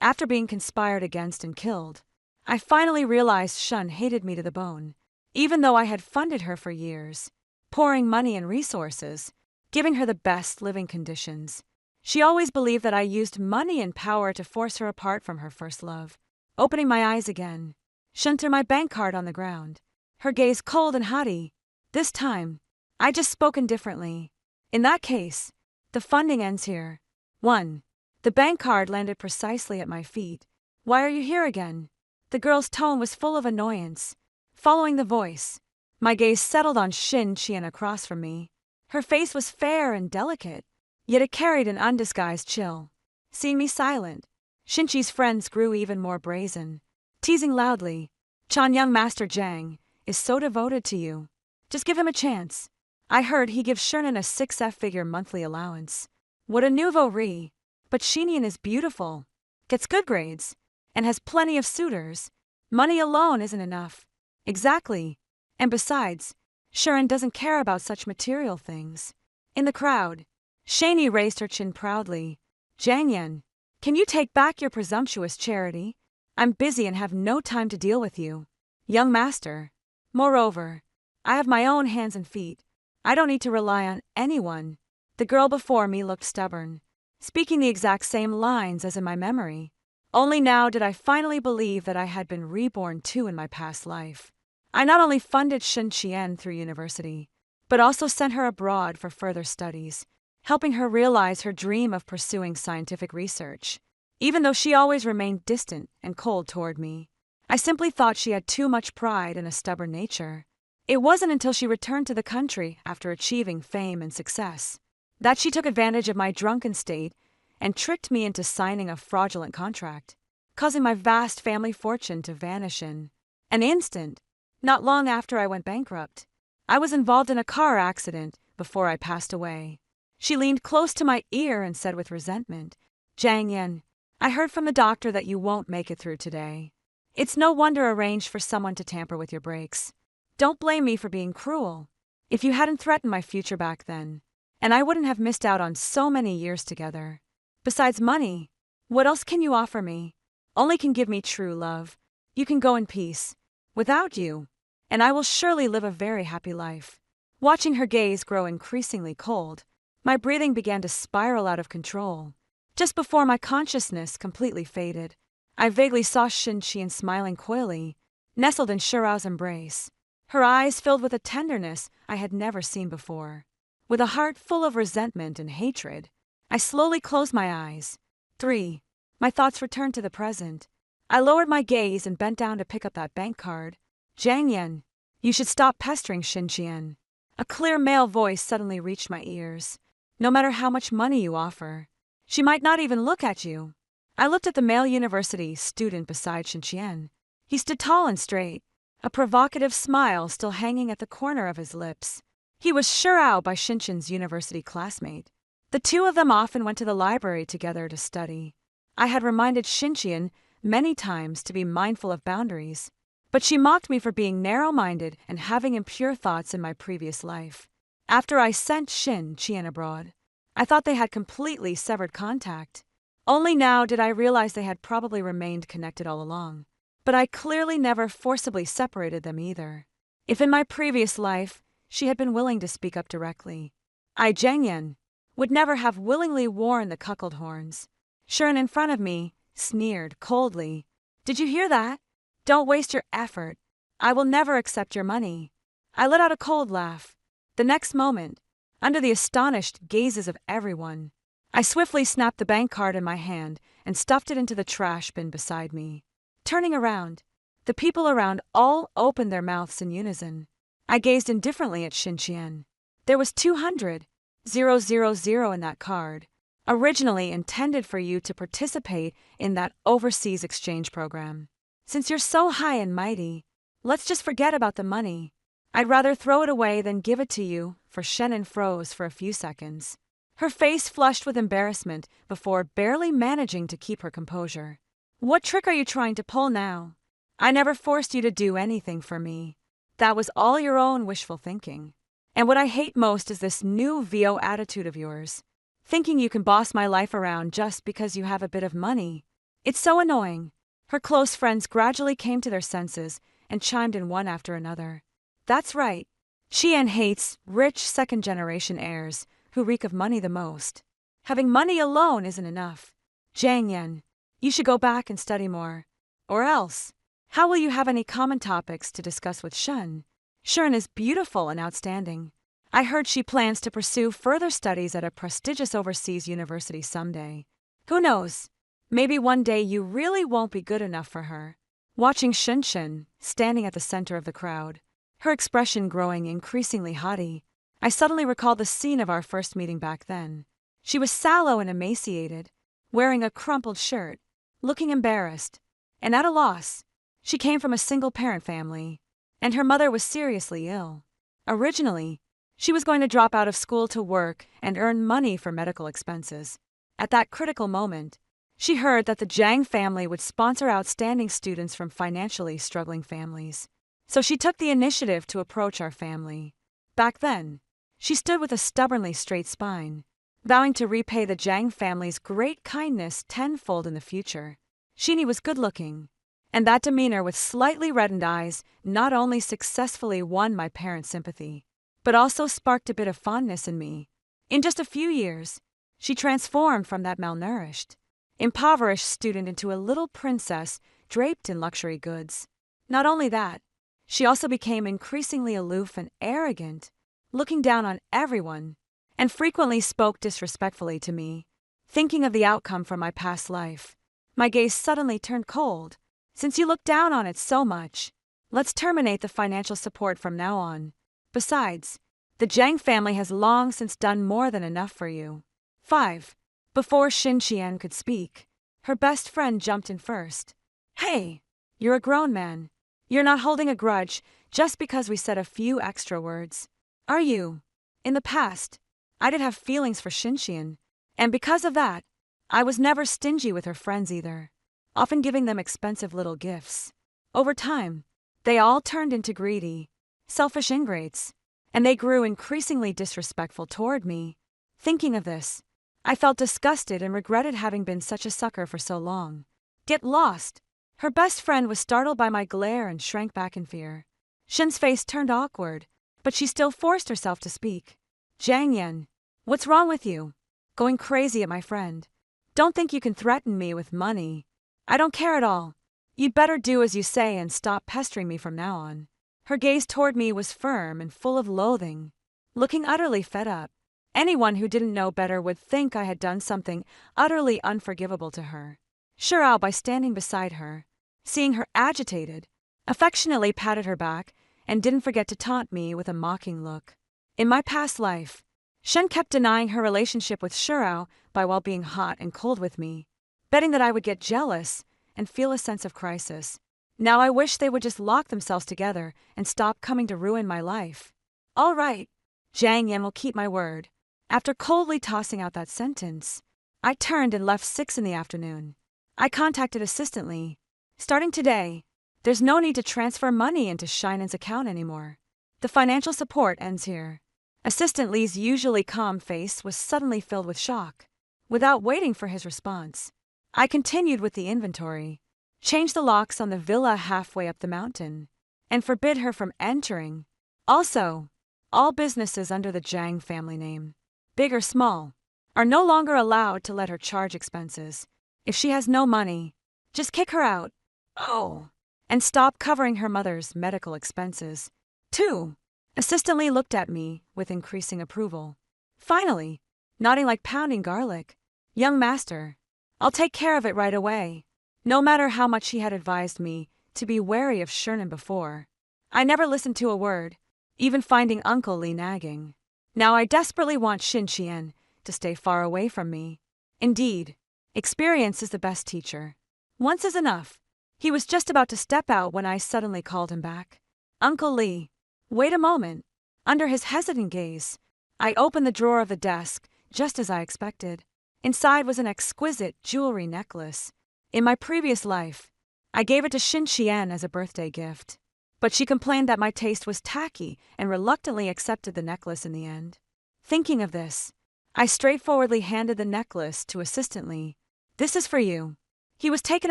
After being conspired against and killed, I finally realized Shun hated me to the bone, even though I had funded her for years, pouring money and resources, giving her the best living conditions. She always believed that I used money and power to force her apart from her first love. Opening my eyes again, Shun threw my bank card on the ground, her gaze cold and haughty. This time, I just spoken differently. In that case, the funding ends here. 1. The bank card landed precisely at my feet. Why are you here again? The girl's tone was full of annoyance. Following the voice, my gaze settled on Shin Qian across from me. Her face was fair and delicate, yet it carried an undisguised chill. Seeing me silent, Shinchi's friends grew even more brazen, teasing loudly. Chan young Master Zhang is so devoted to you. Just give him a chance. I heard he gives Shernan a 6F-figure monthly allowance. What a nouveau riche. But Shinian is beautiful, gets good grades, and has plenty of suitors. Money alone isn't enough. Exactly. And besides, Shuren doesn't care about such material things. In the crowd, Shani raised her chin proudly. Zhang Yan, can you take back your presumptuous charity? I'm busy and have no time to deal with you. Young master. Moreover, I have my own hands and feet. I don't need to rely on anyone. The girl before me looked stubborn, speaking the exact same lines as in my memory. Only now did I finally believe that I had been reborn too in my past life. I not only funded Shin Qian through university, but also sent her abroad for further studies, helping her realize her dream of pursuing scientific research. Even though she always remained distant and cold toward me, I simply thought she had too much pride and a stubborn nature. It wasn't until she returned to the country after achieving fame and success that she took advantage of my drunken state and tricked me into signing a fraudulent contract, causing my vast family fortune to vanish in an instant. Not long after I went bankrupt, I was involved in a car accident before I passed away. She leaned close to my ear and said with resentment, Zhang Yan, I heard from the doctor that you won't make it through today. It's no wonder arranged for someone to tamper with your brakes. Don't blame me for being cruel. If you hadn't threatened my future back then, and I wouldn't have missed out on so many years together. Besides money, what else can you offer me? Only can give me true love. You can go in peace, without you, and I will surely live a very happy life. Watching her gaze grow increasingly cold, my breathing began to spiral out of control. Just before my consciousness completely faded, I vaguely saw Shin Qian smiling coyly, nestled in Shirao's embrace. Her eyes filled with a tenderness I had never seen before. With a heart full of resentment and hatred, I slowly closed my eyes. 3. My thoughts returned to the present. I lowered my gaze and bent down to pick up that bank card. Zhang Yan, you should stop pestering Shin Qian. A clear male voice suddenly reached my ears. No matter how much money you offer, she might not even look at you. I looked at the male university student beside Shin Qian. He stood tall and straight, a provocative smile still hanging at the corner of his lips. He was Shirao by Shinqian's university classmate. The two of them often went to the library together to study. I had reminded Shinqian many times to be mindful of boundaries, but she mocked me for being narrow-minded and having impure thoughts in my previous life. After I sent Shin Qian abroad, I thought they had completely severed contact. Only now did I realize they had probably remained connected all along. But I clearly never forcibly separated them either. If in my previous life she had been willing to speak up directly, I, Zhang Yan, would never have willingly worn the cuckold horns. Shuren in front of me sneered coldly. Did you hear that? Don't waste your effort. I will never accept your money. I let out a cold laugh. The next moment, under the astonished gazes of everyone, I swiftly snapped the bank card in my hand and stuffed it into the trash bin beside me. Turning around, the people around all opened their mouths in unison. I gazed indifferently at Shin Qian. There was 200,000 in that card, originally intended for you to participate in that overseas exchange program. Since you're so high and mighty, let's just forget about the money. I'd rather throw it away than give it to you, for Shannon froze for a few seconds. Her face flushed with embarrassment before barely managing to keep her composure. What trick are you trying to pull now? I never forced you to do anything for me. That was all your own wishful thinking. And what I hate most is this new VO attitude of yours, thinking you can boss my life around just because you have a bit of money. It's so annoying. Her close friends gradually came to their senses and chimed in one after another. That's right. Xian hates rich second-generation heirs who reek of money the most. Having money alone isn't enough. Zhang Yan, you should go back and study more. Or else, how will you have any common topics to discuss with Shun? Shun is beautiful and outstanding. I heard she plans to pursue further studies at a prestigious overseas university someday. Who knows? Maybe one day you really won't be good enough for her. Watching Shunshin, standing at the center of the crowd, her expression growing increasingly haughty, I suddenly recalled the scene of our first meeting back then. She was sallow and emaciated, wearing a crumpled shirt, looking embarrassed, and at a loss. She came from a single-parent family, and her mother was seriously ill. Originally, she was going to drop out of school to work and earn money for medical expenses. At that critical moment, she heard that the Zhang family would sponsor outstanding students from financially struggling families. So she took the initiative to approach our family. Back then, she stood with a stubbornly straight spine, vowing to repay the Zhang family's great kindness tenfold in the future. Shini was good-looking, and that demeanor with slightly reddened eyes not only successfully won my parents' sympathy, but also sparked a bit of fondness in me. In just a few years, she transformed from that malnourished, impoverished student into a little princess draped in luxury goods. Not only that, she also became increasingly aloof and arrogant, looking down on everyone, and frequently spoke disrespectfully to me. Thinking of the outcome from my past life, my gaze suddenly turned cold. Since you look down on it so much, let's terminate the financial support from now on. Besides, the Zhang family has long since done more than enough for you. 5. Before Xin Qian could speak, her best friend jumped in first. Hey, you're a grown man. You're not holding a grudge just because we said a few extra words, are you? In the past, I did have feelings for Xin Qian, and because of that, I was never stingy with her friends either, often giving them expensive little gifts. Over time, they all turned into greedy, selfish ingrates, and they grew increasingly disrespectful toward me. Thinking of this, I felt disgusted and regretted having been such a sucker for so long. Get lost! Her best friend was startled by my glare and shrank back in fear. Shin's face turned awkward, but she still forced herself to speak. Zhang Yan, what's wrong with you? Going crazy at my friend. Don't think you can threaten me with money. I don't care at all. You'd better do as you say and stop pestering me from now on. Her gaze toward me was firm and full of loathing. Looking utterly fed up, anyone who didn't know better would think I had done something utterly unforgivable to her. Shirao, by standing beside her, seeing her agitated, affectionately patted her back and didn't forget to taunt me with a mocking look. In my past life, Shen kept denying her relationship with Shirao while being hot and cold with me, betting that I would get jealous and feel a sense of crisis. Now I wish they would just lock themselves together and stop coming to ruin my life. All right, Zhang Yan will keep my word. After coldly tossing out that sentence, I turned and left 6 in the afternoon. I contacted Assistant Lee. Starting today, there's no need to transfer money into Shinan's account anymore. The financial support ends here. Assistant Lee's usually calm face was suddenly filled with shock. Without waiting for his response, I continued with the inventory, changed the locks on the villa halfway up the mountain, and forbid her from entering. Also, all businesses under the Zhang family name, big or small, are no longer allowed to let her charge expenses. If she has no money, just kick her out. Oh, and stop covering her mother's medical expenses. 2. Assistant Lee looked at me with increasing approval. Finally, nodding like pounding garlic. Young master, I'll take care of it right away. No matter how much he had advised me to be wary of Shernan before, I never listened to a word, even finding Uncle Lee nagging. Now I desperately want Xin Qian to stay far away from me. Indeed, experience is the best teacher. Once is enough. He was just about to step out when I suddenly called him back. Uncle Lee, wait a moment. Under his hesitant gaze, I opened the drawer of the desk, just as I expected. Inside was an exquisite jewelry necklace. In my previous life, I gave it to Xin Qian as a birthday gift, but she complained that my taste was tacky and reluctantly accepted the necklace in the end. Thinking of this, I straightforwardly handed the necklace to Assistant Lee. This is for you. He was taken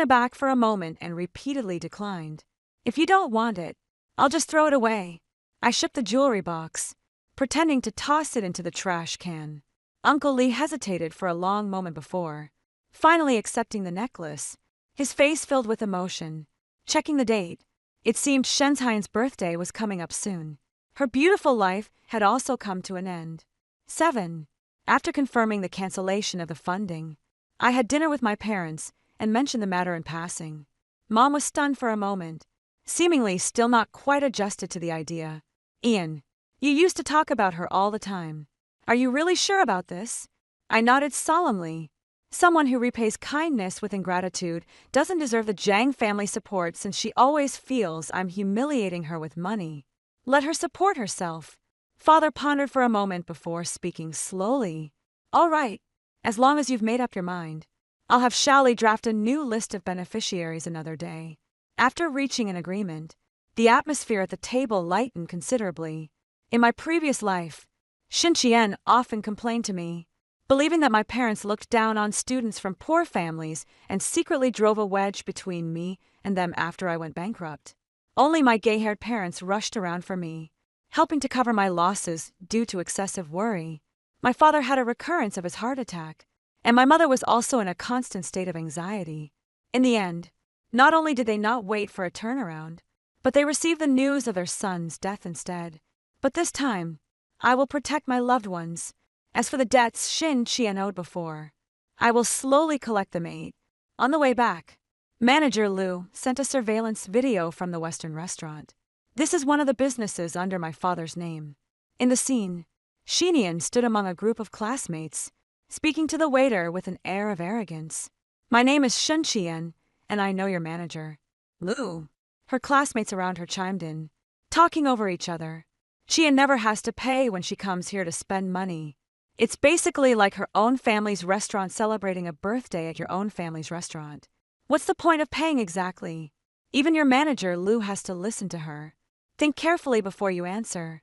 aback for a moment and repeatedly declined. If you don't want it, I'll just throw it away. I shook the jewelry box, pretending to toss it into the trash can. Uncle Lee hesitated for a long moment before, finally accepting the necklace, his face filled with emotion. Checking the date, it seemed Shenhai's birthday was coming up soon. Her beautiful life had also come to an end. 7. After confirming the cancellation of the funding, I had dinner with my parents and mentioned the matter in passing. Mom was stunned for a moment, seemingly still not quite adjusted to the idea. Ian, you used to talk about her all the time. Are you really sure about this? I nodded solemnly. Someone who repays kindness with ingratitude doesn't deserve the Zhang family support since she always feels I'm humiliating her with money. Let her support herself. Father pondered for a moment before speaking slowly. All right, as long as you've made up your mind. I'll have Shaoli draft a new list of beneficiaries another day. After reaching an agreement, the atmosphere at the table lightened considerably. In my previous life, Xinqian often complained to me, believing that my parents looked down on students from poor families and secretly drove a wedge between me and them after I went bankrupt. Only my gay-haired parents rushed around for me, helping to cover my losses due to excessive worry. My father had a recurrence of his heart attack, and my mother was also in a constant state of anxiety. In the end, not only did they not wait for a turnaround, but they received the news of their son's death instead. But this time, I will protect my loved ones. As for the debts Xinqian owed before, I will slowly collect them. 8. On the way back, Manager Liu sent a surveillance video from the Western restaurant. This is one of the businesses under my father's name. In the scene, Xinian stood among a group of classmates, speaking to the waiter with an air of arrogance. My name is Xinqian, and I know your manager. Liu. Her classmates around her chimed in, talking over each other. Qian never has to pay when she comes here to spend money. It's basically like her own family's restaurant celebrating a birthday at your own family's restaurant. What's the point of paying exactly? Even your manager, Liu, has to listen to her. Think carefully before you answer.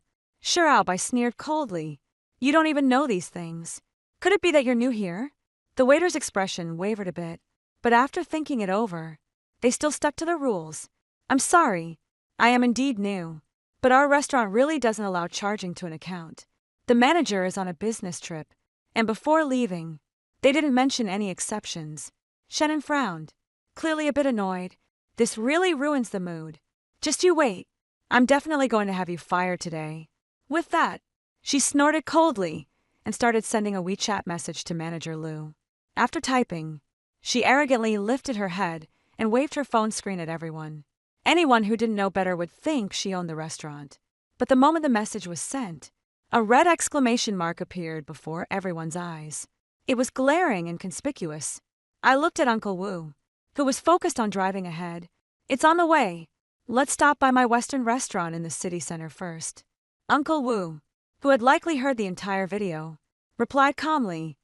Bai sneered coldly. You don't even know these things. Could it be that you're new here? The waiter's expression wavered a bit, but after thinking it over, they still stuck to the rules. I'm sorry. I am indeed new, but our restaurant really doesn't allow charging to an account. The manager is on a business trip, and before leaving, they didn't mention any exceptions. Shannon frowned, clearly a bit annoyed. This really ruins the mood. Just you wait. I'm definitely going to have you fired today. With that, she snorted coldly and started sending a WeChat message to Manager Liu. After typing, she arrogantly lifted her head and waved her phone screen at everyone. Anyone who didn't know better would think she owned the restaurant. But the moment the message was sent, a red exclamation mark appeared before everyone's eyes. It was glaring and conspicuous. I looked at Uncle Wu, who was focused on driving ahead. It's on the way. Let's stop by my Western restaurant in the city center first. Uncle Wu, who had likely heard the entire video, replied calmly,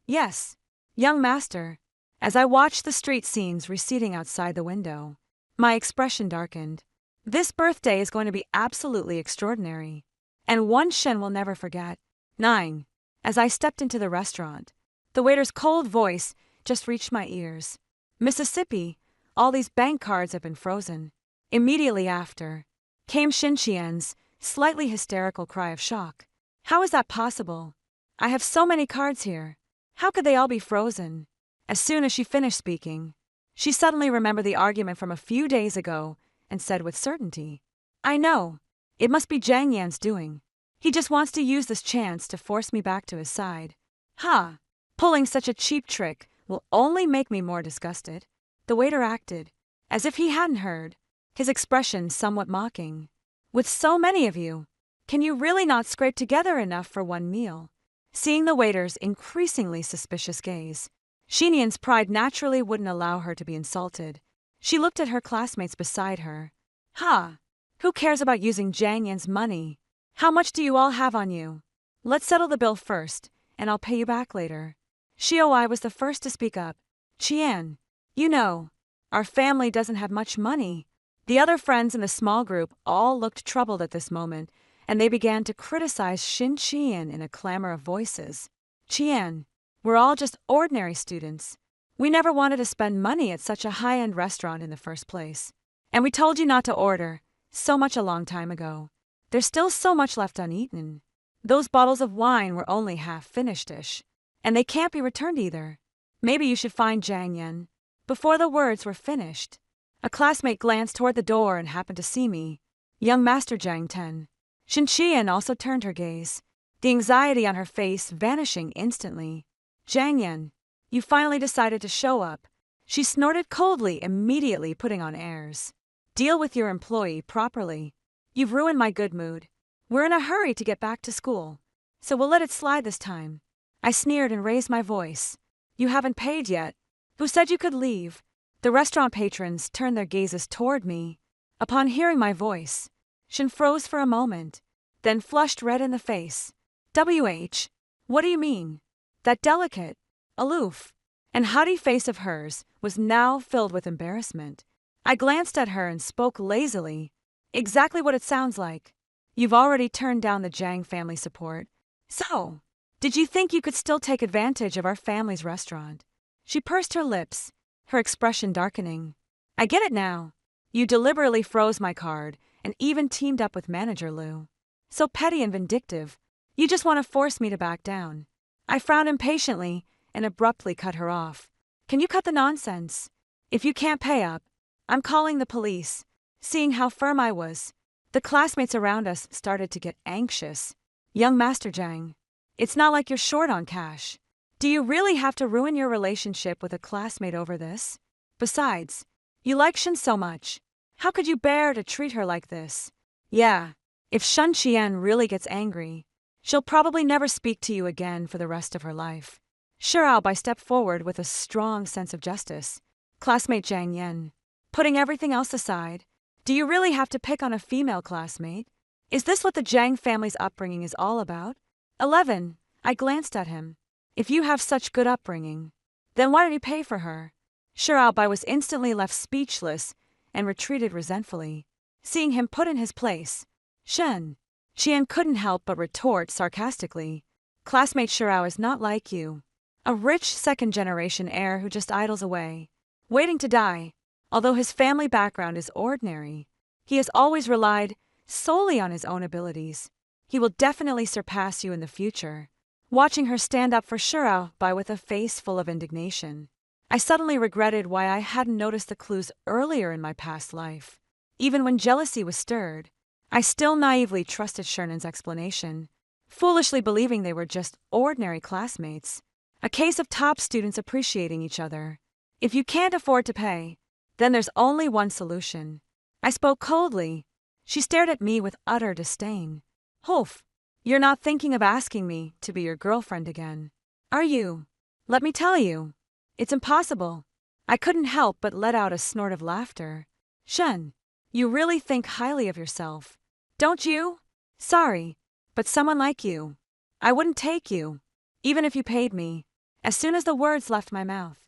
Yes, young master. As I watched the street scenes receding outside the window, my expression darkened. This birthday is going to be absolutely extraordinary, and one Shen will never forget. 9. As I stepped into the restaurant, the waiter's cold voice just reached my ears. Mississippi, all these bank cards have been frozen. Immediately after, came Xinqian's slightly hysterical cry of shock. How is that possible? I have so many cards here. How could they all be frozen? As soon as she finished speaking, she suddenly remembered the argument from a few days ago and said with certainty, I know. It must be Zhang Yan's doing. He just wants to use this chance to force me back to his side. Ha! Pulling such a cheap trick will only make me more disgusted. The waiter acted as if he hadn't heard, his expression somewhat mocking. With so many of you, can you really not scrape together enough for one meal? Seeing the waiter's increasingly suspicious gaze, Xinian's pride naturally wouldn't allow her to be insulted. She looked at her classmates beside her. Ha! Who cares about using Zhang Yan's money? How much do you all have on you? Let's settle the bill first, and I'll pay you back later. Xiaoi was the first to speak up. Qian, you know, our family doesn't have much money. The other friends in the small group all looked troubled at this moment, and they began to criticize Xinqian in a clamor of voices. Qian, we're all just ordinary students. We never wanted to spend money at such a high-end restaurant in the first place. And we told you not to order so much a long time ago. There's still so much left uneaten. Those bottles of wine were only half finished-ish. And they can't be returned either. Maybe you should find Zhang Yan." Before the words were finished, a classmate glanced toward the door and happened to see me. Young Master Zhang Ten. Shin Qian also turned her gaze, the anxiety on her face vanishing instantly. "Zhang Yan, you finally decided to show up," she snorted coldly, immediately putting on airs. "Deal with your employee properly. You've ruined my good mood. We're in a hurry to get back to school, so we'll let it slide this time." I sneered and raised my voice. "You haven't paid yet. Who said you could leave?" The restaurant patrons turned their gazes toward me. Upon hearing my voice, Shin froze for a moment, then flushed red in the face. "WH, what do you mean?" That delicate, aloof, and haughty face of hers was now filled with embarrassment. I glanced at her and spoke lazily. "Exactly what it sounds like. You've already turned down the Zhang family support. So, did you think you could still take advantage of our family's restaurant?" She pursed her lips, her expression darkening. "I get it now. You deliberately froze my card and even teamed up with manager Liu. So petty and vindictive. You just want to force me to back down." I frowned impatiently and abruptly cut her off. "Can you cut the nonsense? If you can't pay up, I'm calling the police." Seeing how firm I was, the classmates around us started to get anxious. "Young Master Zhang, it's not like you're short on cash. Do you really have to ruin your relationship with a classmate over this? Besides, you like Shin so much. How could you bear to treat her like this? Yeah, if Shun Qian really gets angry, she'll probably never speak to you again for the rest of her life." Shiraobai stepped forward with a strong sense of justice. "Classmate Zhang Yan, putting everything else aside, do you really have to pick on a female classmate? Is this what the Zhang family's upbringing is all about?" 11. I glanced at him. "If you have such good upbringing, then why don't you pay for her?" Shiraobai was instantly left speechless and retreated resentfully. Seeing him put in his place, Shen Qian couldn't help but retort sarcastically. "Classmate Shirao is not like you. A rich second-generation heir who just idles away, waiting to die. Although his family background is ordinary, he has always relied solely on his own abilities. He will definitely surpass you in the future." Watching her stand up for Shiraobai with a face full of indignation, I suddenly regretted why I hadn't noticed the clues earlier in my past life. Even when jealousy was stirred, I still naively trusted Shernan's explanation, foolishly believing they were just ordinary classmates, a case of top students appreciating each other. "If you can't afford to pay, then there's only one solution." I spoke coldly. She stared at me with utter disdain. "Hoof, you're not thinking of asking me to be your girlfriend again, are you? Let me tell you, it's impossible." I couldn't help but let out a snort of laughter. "Shen, you really think highly of yourself, don't you? Sorry, but someone like you, I wouldn't take you, even if you paid me." As soon as the words left my mouth,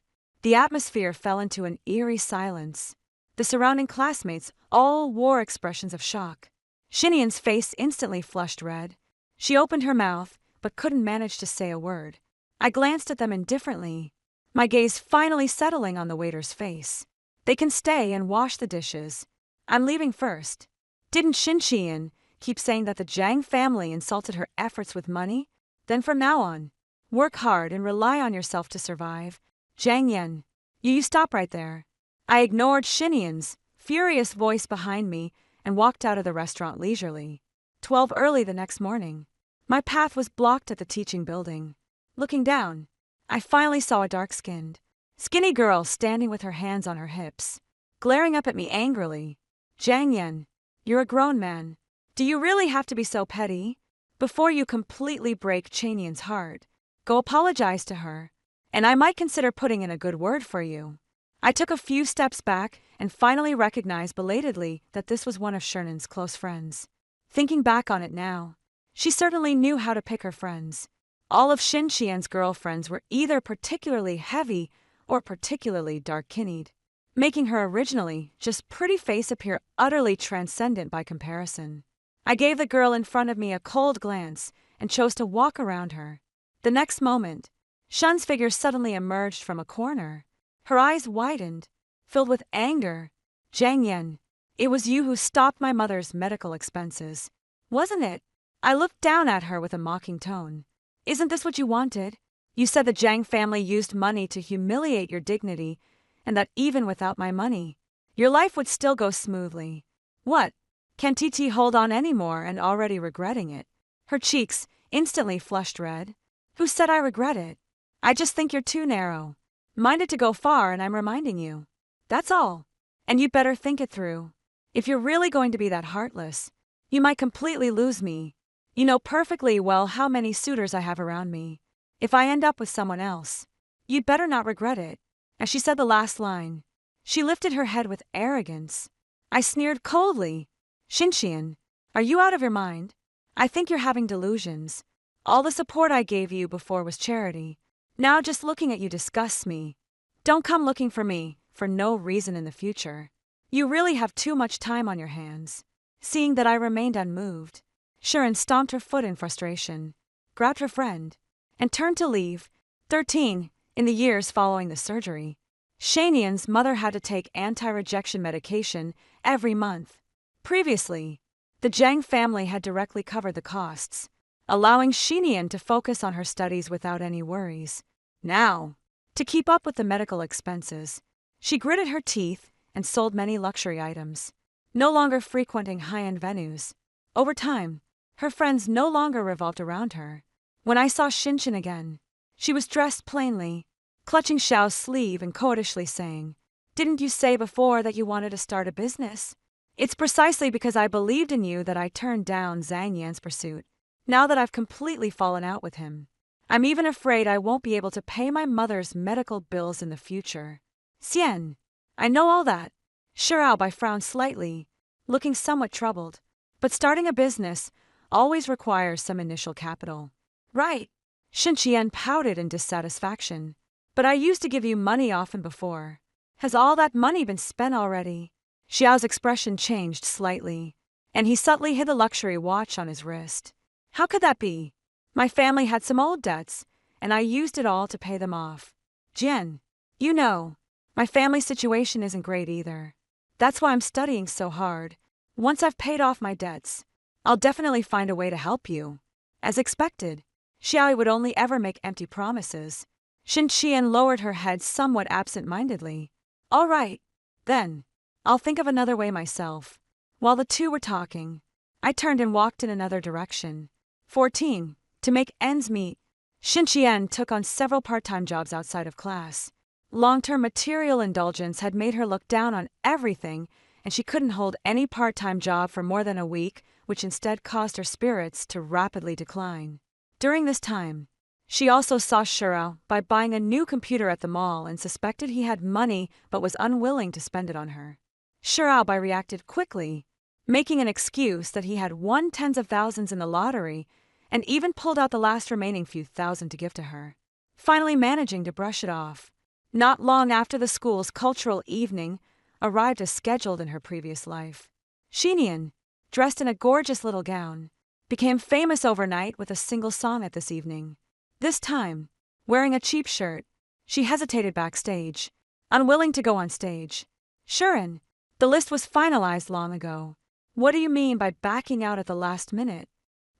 the atmosphere fell into an eerie silence. The surrounding classmates all wore expressions of shock. Shinian's face instantly flushed red. She opened her mouth, but couldn't manage to say a word. I glanced at them indifferently, my gaze finally settling on the waiter's face. "They can stay and wash the dishes. I'm leaving first." Didn't Shin Qian keep saying that the Zhang family insulted her efforts with money? Then from now on, work hard and rely on yourself to survive. "Zhang Yan, you stop right there." I ignored Shinian's furious voice behind me and walked out of the restaurant leisurely. 12 early the next morning, my path was blocked at the teaching building. Looking down, I finally saw a dark-skinned, skinny girl standing with her hands on her hips, glaring up at me angrily. "Zhang Yan, you're a grown man. Do you really have to be so petty? Before you completely break Chanian's heart, go apologize to her, and I might consider putting in a good word for you." I took a few steps back and finally recognized belatedly that this was one of Shernan's close friends. Thinking back on it now, she certainly knew how to pick her friends. All of Shin Qian's girlfriends were either particularly heavy or particularly dark-kinned, making her originally just pretty face appear utterly transcendent by comparison. I gave the girl in front of me a cold glance and chose to walk around her. The next moment, Shun's figure suddenly emerged from a corner, Her eyes widened, filled with anger. Zhang Yan, it was you who stopped my mother's medical expenses, wasn't it? I looked down at her with a mocking tone. Isn't this what you wanted? You said the Zhang family used money to humiliate your dignity, and that even without my money, your life would still go smoothly. What? Can TT hold on anymore and already regretting it? Her cheeks instantly flushed red. Who said I regret it? I just think you're too narrow-minded to go far, and I'm reminding you. That's all. And you'd better think it through. If you're really going to be that heartless, you might completely lose me. You know perfectly well how many suitors I have around me. If I end up with someone else, you'd better not regret it. As she said the last line, she lifted her head with arrogance. I sneered coldly. Xinxian, are you out of your mind? I think you're having delusions. All the support I gave you before was charity. Now just looking at you disgusts me. Don't come looking for me for no reason in the future. You really have too much time on your hands. Seeing that I remained unmoved, Sharon stomped her foot in frustration, grabbed her friend, and turned to leave. 13. In the years following the surgery, Shanian's mother had to take anti-rejection medication every month. Previously, the Zhang family had directly covered the costs, allowing Shanian to focus on her studies without any worries. Now, to keep up with the medical expenses, she gritted her teeth and sold many luxury items, no longer frequenting high-end venues. Over time, her friends no longer revolved around her. When I saw Xinxian again, she was dressed plainly, clutching Xiao's sleeve and coquettishly saying, "Didn't you say before that you wanted to start a business? It's precisely because I believed in you that I turned down Zhang Yan's pursuit. Now that I've completely fallen out with him, I'm even afraid I won't be able to pay my mother's medical bills in the future." Xian, I know all that. Shirao frowned slightly, looking somewhat troubled. But starting a business always requires some initial capital. Right. Xinxian pouted in dissatisfaction. But I used to give you money often before. Has all that money been spent already? Xiao's expression changed slightly, and he subtly hid the luxury watch on his wrist. How could that be? My family had some old debts, and I used it all to pay them off. Jian, you know, my family situation isn't great either. That's why I'm studying so hard. Once I've paid off my debts, I'll definitely find a way to help you. As expected, Xiao would only ever make empty promises. Xinxian lowered her head somewhat absent-mindedly. All right, then. I'll think of another way myself. While the two were talking, I turned and walked in another direction. 14. To make ends meet, Xinxian took on several part-time jobs outside of class. Long-term material indulgence had made her look down on everything, and she couldn't hold any part-time job for more than a week, which instead caused her spirits to rapidly decline. During this time, she also saw Shirao by buying a new computer at the mall and suspected he had money but was unwilling to spend it on her. Shirao reacted quickly, making an excuse that he had won tens of thousands in the lottery and even pulled out the last remaining few thousand to give to her, finally managing to brush it off. Not long after the school's cultural evening arrived as scheduled in her previous life, Xinian, dressed in a gorgeous little gown, became famous overnight with a single song at this evening. This time, wearing a cheap shirt, she hesitated backstage, unwilling to go on stage. Shuren, the list was finalized long ago. What do you mean by backing out at the last minute?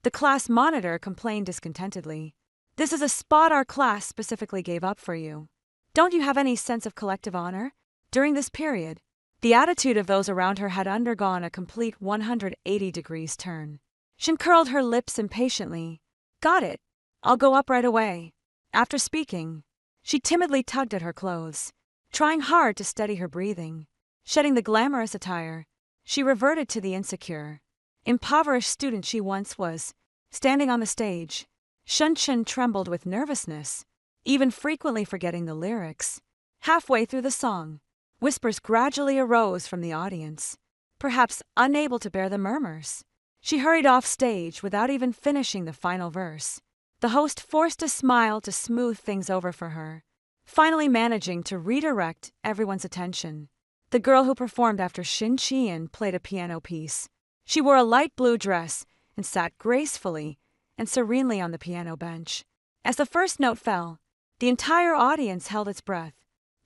The class monitor complained discontentedly. This is a spot our class specifically gave up for you. Don't you have any sense of collective honor? During this period, the attitude of those around her had undergone a complete 180 degrees turn. Shin curled her lips impatiently. Got it. I'll go up right away. After speaking, she timidly tugged at her clothes, trying hard to steady her breathing. Shedding the glamorous attire, she reverted to the insecure, impoverished student she once was. Standing on the stage, Shunchen trembled with nervousness, even frequently forgetting the lyrics. Halfway through the song, whispers gradually arose from the audience, perhaps unable to bear the murmurs. She hurried off stage without even finishing the final verse. The host forced a smile to smooth things over for her, finally managing to redirect everyone's attention. The girl who performed after Xin Qian played a piano piece. She wore a light blue dress and sat gracefully and serenely on the piano bench. As the first note fell, the entire audience held its breath,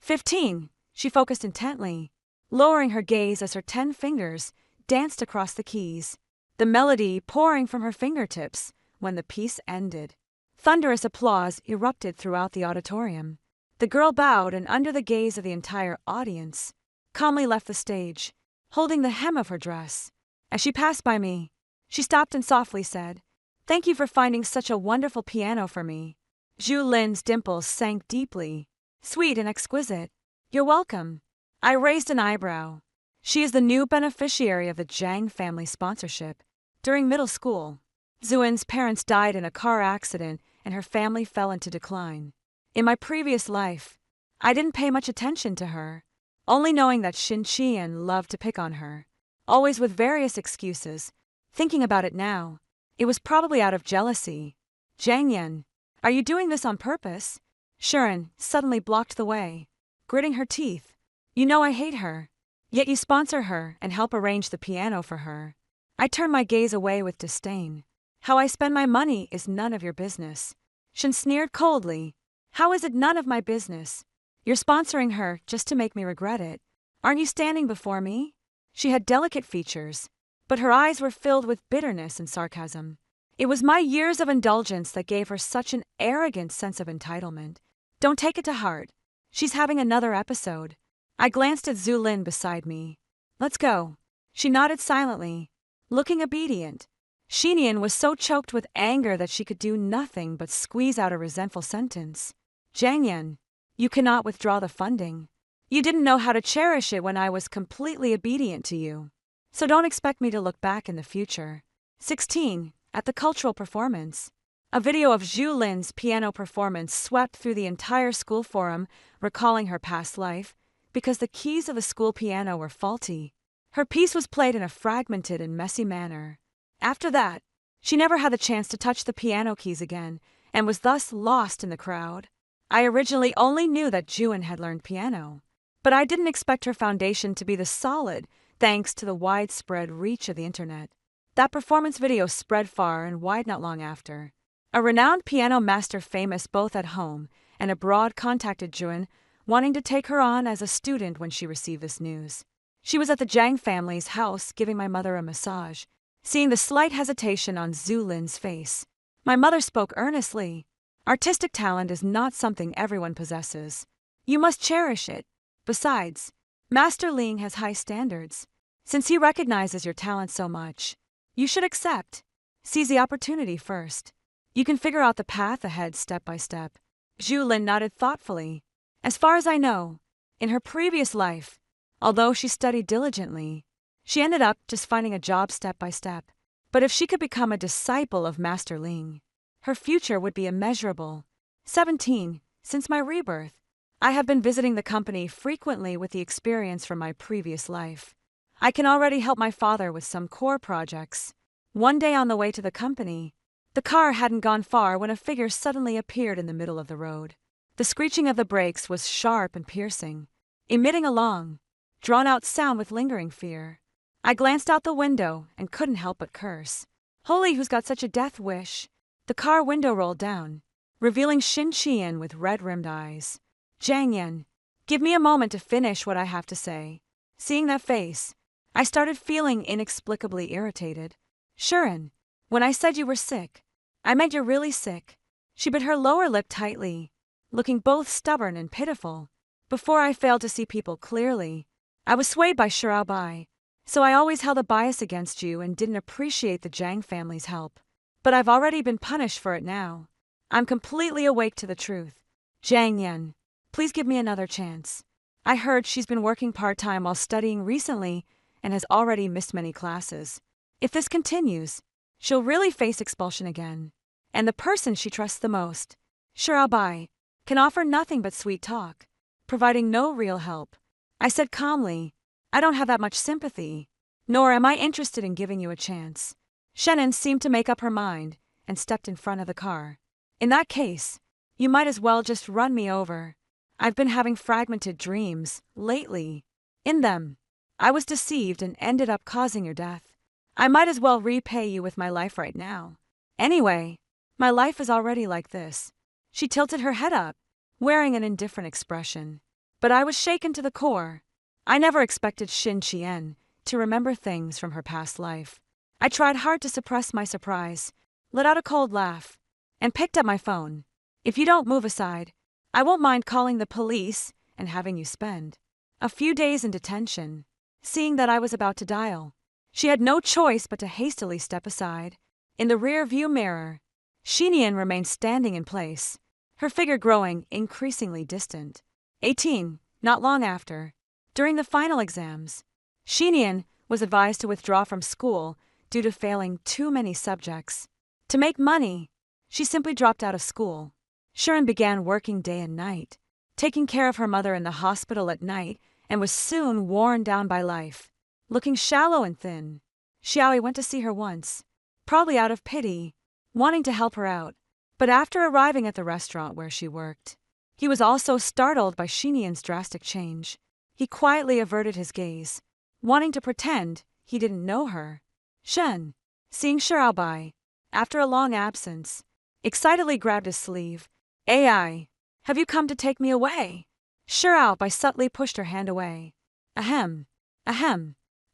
15. She focused intently, lowering her gaze as her 10 fingers danced across the keys, the melody pouring from her fingertips when the piece ended. Thunderous applause erupted throughout the auditorium. The girl bowed and, under the gaze of the entire audience, calmly left the stage, holding the hem of her dress. As she passed by me, she stopped and softly said, "Thank you for finding such a wonderful piano for me." Zhu Lin's dimples sank deeply, sweet and exquisite. "You're welcome." I raised an eyebrow. She is the new beneficiary of the Zhang family sponsorship. During middle school, Zuin's parents died in a car accident and her family fell into decline. In my previous life, I didn't pay much attention to her, only knowing that Xin Qian loved to pick on her, always with various excuses. Thinking about it now, it was probably out of jealousy. "Zhang Yan, are you doing this on purpose?" Shuren suddenly blocked the way, gritting her teeth. "You know I hate her, yet you sponsor her and help arrange the piano for her." I turned my gaze away with disdain. "How I spend my money is none of your business." Shen sneered coldly. "How is it none of my business? You're sponsoring her just to make me regret it. Aren't you standing before me?" She had delicate features, but her eyes were filled with bitterness and sarcasm. It was my years of indulgence that gave her such an arrogant sense of entitlement. "Don't take it to heart. She's having another episode." I glanced at Zhu Lin beside me. "Let's go." She nodded silently, looking obedient. Xinian was so choked with anger that she could do nothing but squeeze out a resentful sentence. "Zhang Yan, you cannot withdraw the funding. You didn't know how to cherish it when I was completely obedient to you. So don't expect me to look back in the future." 16. At the cultural performance, a video of Zhu Lin's piano performance swept through the entire school forum, recalling her past life, because the keys of the school piano were faulty. Her piece was played in a fragmented and messy manner. After that, she never had the chance to touch the piano keys again, and was thus lost in the crowd. I originally only knew that Juan had learned piano, but I didn't expect her foundation to be this solid, thanks to the widespread reach of the internet. That performance video spread far and wide not long after. A renowned piano master famous both at home and abroad contacted Juan, wanting to take her on as a student when she received this news. She was at the Zhang family's house giving my mother a massage. Seeing the slight hesitation on Zhu Lin's face, my mother spoke earnestly. "Artistic talent is not something everyone possesses. You must cherish it. Besides, Master Ling has high standards. Since he recognizes your talent so much, you should accept. Seize the opportunity first. You can figure out the path ahead step by step." Zhu Lin nodded thoughtfully. As far as I know, in her previous life, although she studied diligently, she ended up just finding a job step by step. But if she could become a disciple of Master Ling, her future would be immeasurable. 17. Since my rebirth, I have been visiting the company frequently with the experience from my previous life. I can already help my father with some core projects. One day on the way to the company, the car hadn't gone far when a figure suddenly appeared in the middle of the road. The screeching of the brakes was sharp and piercing, emitting a long, drawn-out sound with lingering fear. I glanced out the window and couldn't help but curse. "Holy, who's got such a death wish?" The car window rolled down, revealing Xin Qian with red-rimmed eyes. "Zhang Yan, give me a moment to finish what I have to say." Seeing that face, I started feeling inexplicably irritated. "Shuren, when I said you were sick, I meant you're really sick." She bit her lower lip tightly, looking both stubborn and pitiful. Before I failed to see people clearly, I was swayed by Shirao Bai, so I always held a bias against you and didn't appreciate the Zhang family's help. But I've already been punished for it now. I'm completely awake to the truth. "Zhang Yan, please give me another chance. I heard she's been working part-time while studying recently and has already missed many classes. If this continues, she'll really face expulsion again. And the person she trusts the most, Shirao Bai, can offer nothing but sweet talk, providing no real help." I said calmly, "I don't have that much sympathy, nor am I interested in giving you a chance." Shannon seemed to make up her mind and stepped in front of the car. "In that case, you might as well just run me over. I've been having fragmented dreams lately. In them, I was deceived and ended up causing your death. I might as well repay you with my life right now. Anyway, my life is already like this." She tilted her head up, wearing an indifferent expression. But I was shaken to the core. I never expected Shin Chien to remember things from her past life. I tried hard to suppress my surprise, let out a cold laugh, and picked up my phone. If you don't move aside, I won't mind calling the police and having you spend a few days in detention. Seeing that I was about to dial, she had no choice but to hastily step aside. In the rear-view mirror, Shinian remained standing in place, her figure growing increasingly distant. 18. Not long after, during the final exams, Shinian was advised to withdraw from school due to failing too many subjects. To make money, she simply dropped out of school. Sharon began working day and night, taking care of her mother in the hospital at night, and was soon worn down by life. Looking shallow and thin, Xiaoi went to see her once, probably out of pity, wanting to help her out. But after arriving at the restaurant where she worked, he was also startled by Shinian's drastic change. He quietly averted his gaze, wanting to pretend he didn't know her. Shen, seeing Xiaobai, after a long absence, excitedly grabbed his sleeve. "AI, have you come to take me away?" Xiaobai subtly pushed her hand away. Ahem,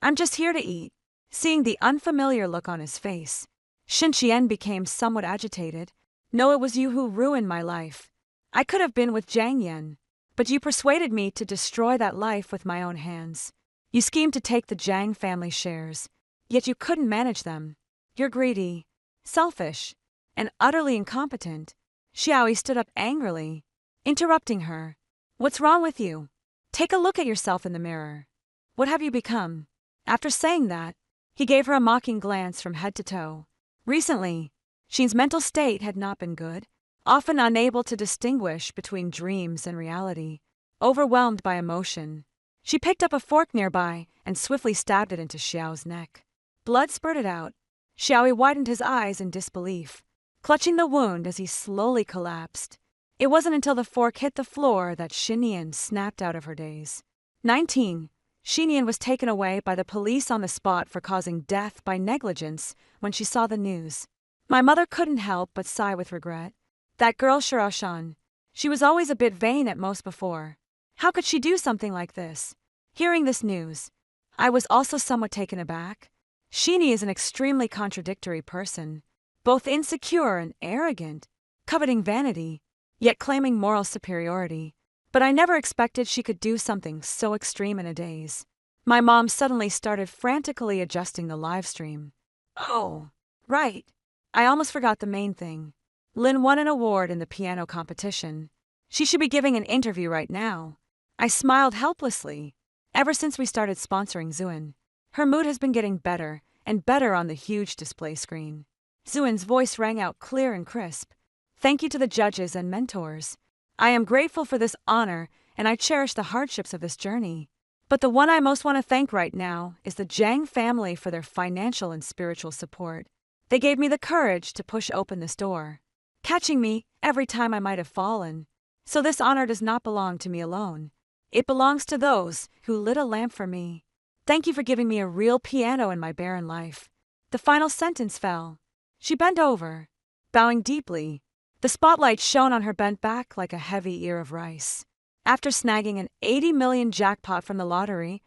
I'm just here to eat." Seeing the unfamiliar look on his face, Shin Qian became somewhat agitated. "No, it was you who ruined my life. I could have been with Zhang Yan, but you persuaded me to destroy that life with my own hands. You schemed to take the Zhang family shares, yet you couldn't manage them. You're greedy, selfish, and utterly incompetent." Xiaoi stood up angrily, interrupting her. "What's wrong with you? Take a look at yourself in the mirror. What have you become?" After saying that, he gave her a mocking glance from head to toe. Recently, Shin's mental state had not been good, often unable to distinguish between dreams and reality. Overwhelmed by emotion, she picked up a fork nearby and swiftly stabbed it into Xiao's neck. Blood spurted out. Xiaoi widened his eyes in disbelief, clutching the wound as he slowly collapsed. It wasn't until the fork hit the floor that Shinian snapped out of her daze. 19. Shinian was taken away by the police on the spot for causing death by negligence when she saw the news. My mother couldn't help but sigh with regret. That girl Shiraoshan, she was always a bit vain at most before. How could she do something like this? Hearing this news, I was also somewhat taken aback. Shini is an extremely contradictory person, both insecure and arrogant, coveting vanity, yet claiming moral superiority. But I never expected she could do something so extreme in a daze. My mom suddenly started frantically adjusting the live stream. "Oh, right. I almost forgot the main thing. Lin won an award in the piano competition. She should be giving an interview right now." I smiled helplessly. Ever since we started sponsoring Zuin, her mood has been getting better and better on the huge display screen. Zuin's voice rang out clear and crisp. "Thank you to the judges and mentors. I am grateful for this honor, and I cherish the hardships of this journey. But the one I most want to thank right now is the Zhang family for their financial and spiritual support. They gave me the courage to push open this door, catching me every time I might have fallen. So this honor does not belong to me alone. It belongs to those who lit a lamp for me. Thank you for giving me a real piano in my barren life." The final sentence fell. She bent over, bowing deeply. The spotlight shone on her bent back like a heavy ear of rice. After snagging an 80 million jackpot from the lottery,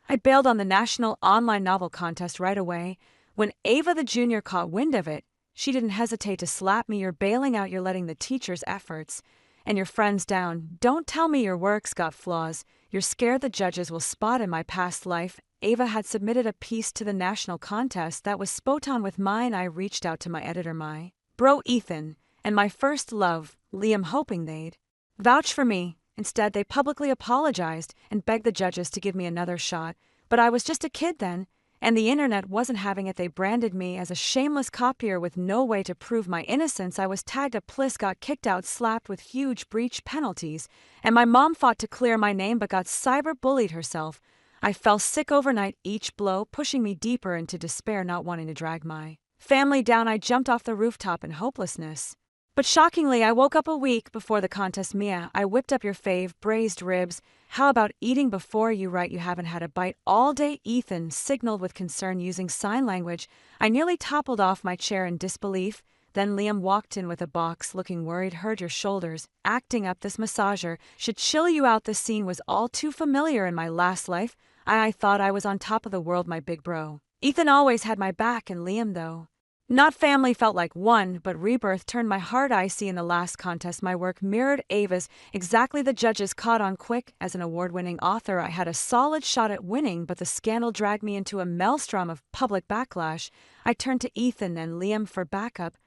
I bailed on the national online novel contest right away. When Ava the Junior caught wind of it, she didn't hesitate to slap me. "You're bailing out, you're letting the teacher's efforts and your friends down. Don't tell me your work's got flaws. You're scared the judges will spot in my past life." Ava had submitted a piece to the national contest that was spot on with mine. I reached out to my editor, my bro Ethan, and my first love, Liam, hoping they'd vouch for me. Instead, they publicly apologized and begged the judges to give me another shot. But I was just a kid then, and the internet wasn't having it. They branded me as a shameless copier with no way to prove my innocence. I was tagged a Pliss, got kicked out, slapped with huge breach penalties, and my mom fought to clear my name but got cyber-bullied herself. I fell sick overnight, each blow pushing me deeper into despair, not wanting to drag my family down. I jumped off the rooftop in hopelessness. But shockingly, I woke up a week before the contest. "Mia, I whipped up your fave, braised ribs. How about eating before you write? You haven't had a bite all day." Ethan signaled with concern using sign language. I nearly toppled off my chair in disbelief. Then Liam walked in with a box, looking worried. Heard your shoulders acting up. This massager should chill you out. This scene was all too familiar in my last life. I thought I was on top of the world, my big bro. Ethan always had my back, and Liam, though. Not family, felt like one, but rebirth turned my heart icy. In the last contest, my work mirrored Ava's, exactly the judges caught on quick. As an award-winning author, I had a solid shot at winning, but the scandal dragged me into a maelstrom of public backlash. I turned to Ethan and Liam for backup,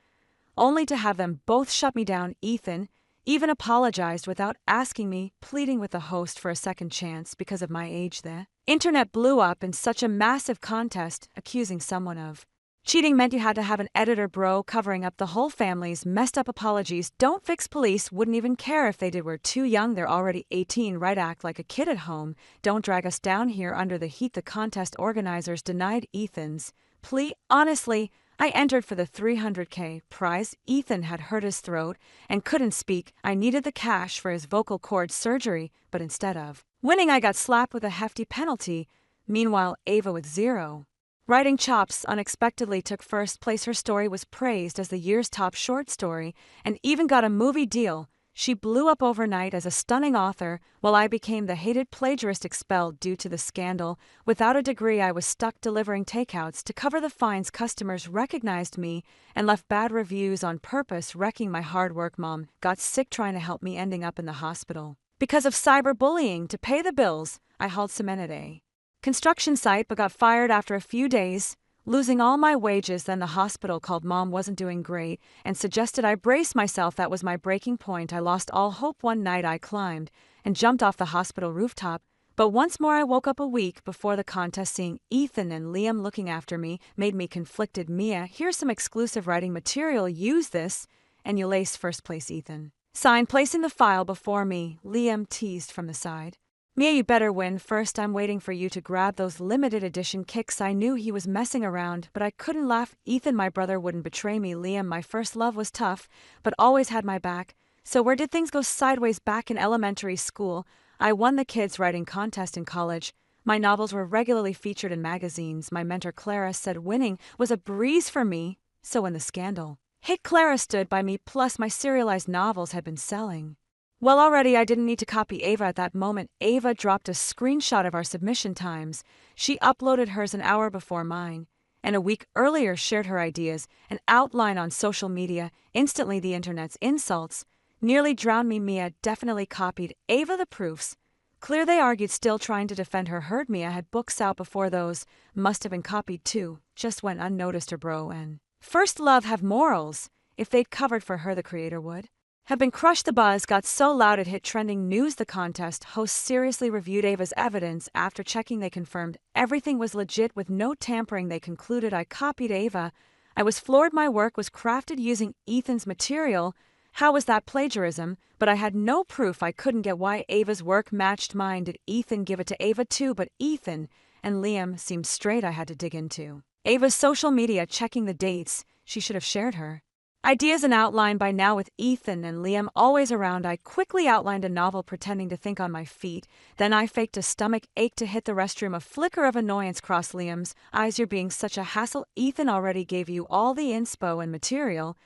only to have them both shut me down. Ethan even apologized without asking me, pleading with the host for a second chance because of my age. The internet blew up in such a massive contest, accusing someone of cheating meant you had to have an editor bro covering up the whole family's messed up apologies. Don't fix police, wouldn't even care if they did. We're too young, they're already 18, right? Act like a kid at home. Don't drag us down here under the heat. The contest organizers denied Ethan's plea. Honestly, I entered for the $300K prize. Ethan had hurt his throat and couldn't speak. I needed the cash for his vocal cord surgery, but instead of winning, I got slapped with a hefty penalty. Meanwhile, Ava, with zero writing chops, unexpectedly took first place. Her story was praised as the year's top short story and even got a movie deal. She blew up overnight as a stunning author, while I became the hated plagiarist, expelled due to the scandal. Without a degree, I was stuck delivering takeouts to cover the fines. Customers recognized me and left bad reviews on purpose, wrecking my hard work. Mom got sick trying to help me, ending up in the hospital because of cyberbullying. To pay the bills, I hauled cement at a construction site but got fired after a few days, losing all my wages. Then the hospital called. Mom wasn't doing great and suggested I brace myself. That was my breaking point. I lost all hope. One night I climbed and jumped off the hospital rooftop, but once more I woke up a week before the contest. Seeing Ethan and Liam looking after me made me conflicted. Mia, here's some exclusive writing material. Use this and you'll ace first place. Ethan signed, placing the file before me. Liam teased from the side. Mia, you better win first. I'm waiting for you to grab those limited edition kicks. I knew he was messing around, but I couldn't laugh. Ethan, my brother, wouldn't betray me. Liam, my first love, was tough, but always had my back. So where did things go sideways? Back in elementary school, I won the kids' writing contest. In college, my novels were regularly featured in magazines. My mentor Clara said winning was a breeze for me. So when the scandal hit, Clara stood by me, plus my serialized novels had been selling well already. I didn't need to copy Ava at that moment. Ava dropped a screenshot of our submission times. She uploaded hers an hour before mine, and a week earlier shared her ideas and outline on social media. Instantly, the internet's insults nearly drowned me. Mia definitely copied Ava. The proofs clear, they argued, still trying to defend her. Heard Mia had books out before those. Must have been copied too. Just went unnoticed. Her bro and first love have morals. If they'd covered for her, the creator would have been crushed. The buzz got so loud it hit trending news. The contest hosts seriously reviewed Ava's evidence. After checking, they confirmed everything was legit with no tampering. They concluded I copied Ava. I was floored. My work was crafted using Ethan's material. How was that plagiarism? But I had no proof. I couldn't get why Ava's work matched mine. Did Ethan give it to Ava too? But Ethan and Liam seemed straight. I had to dig into Ava's social media, checking the dates. She should have shared her ideas and outline by now. With Ethan and Liam always around, I quickly outlined a novel, pretending to think on my feet. Then I faked a stomach ache to hit the restroom. A flicker of annoyance crossed Liam's eyes. You're being such a hassle. Ethan already gave you all the inspo and material,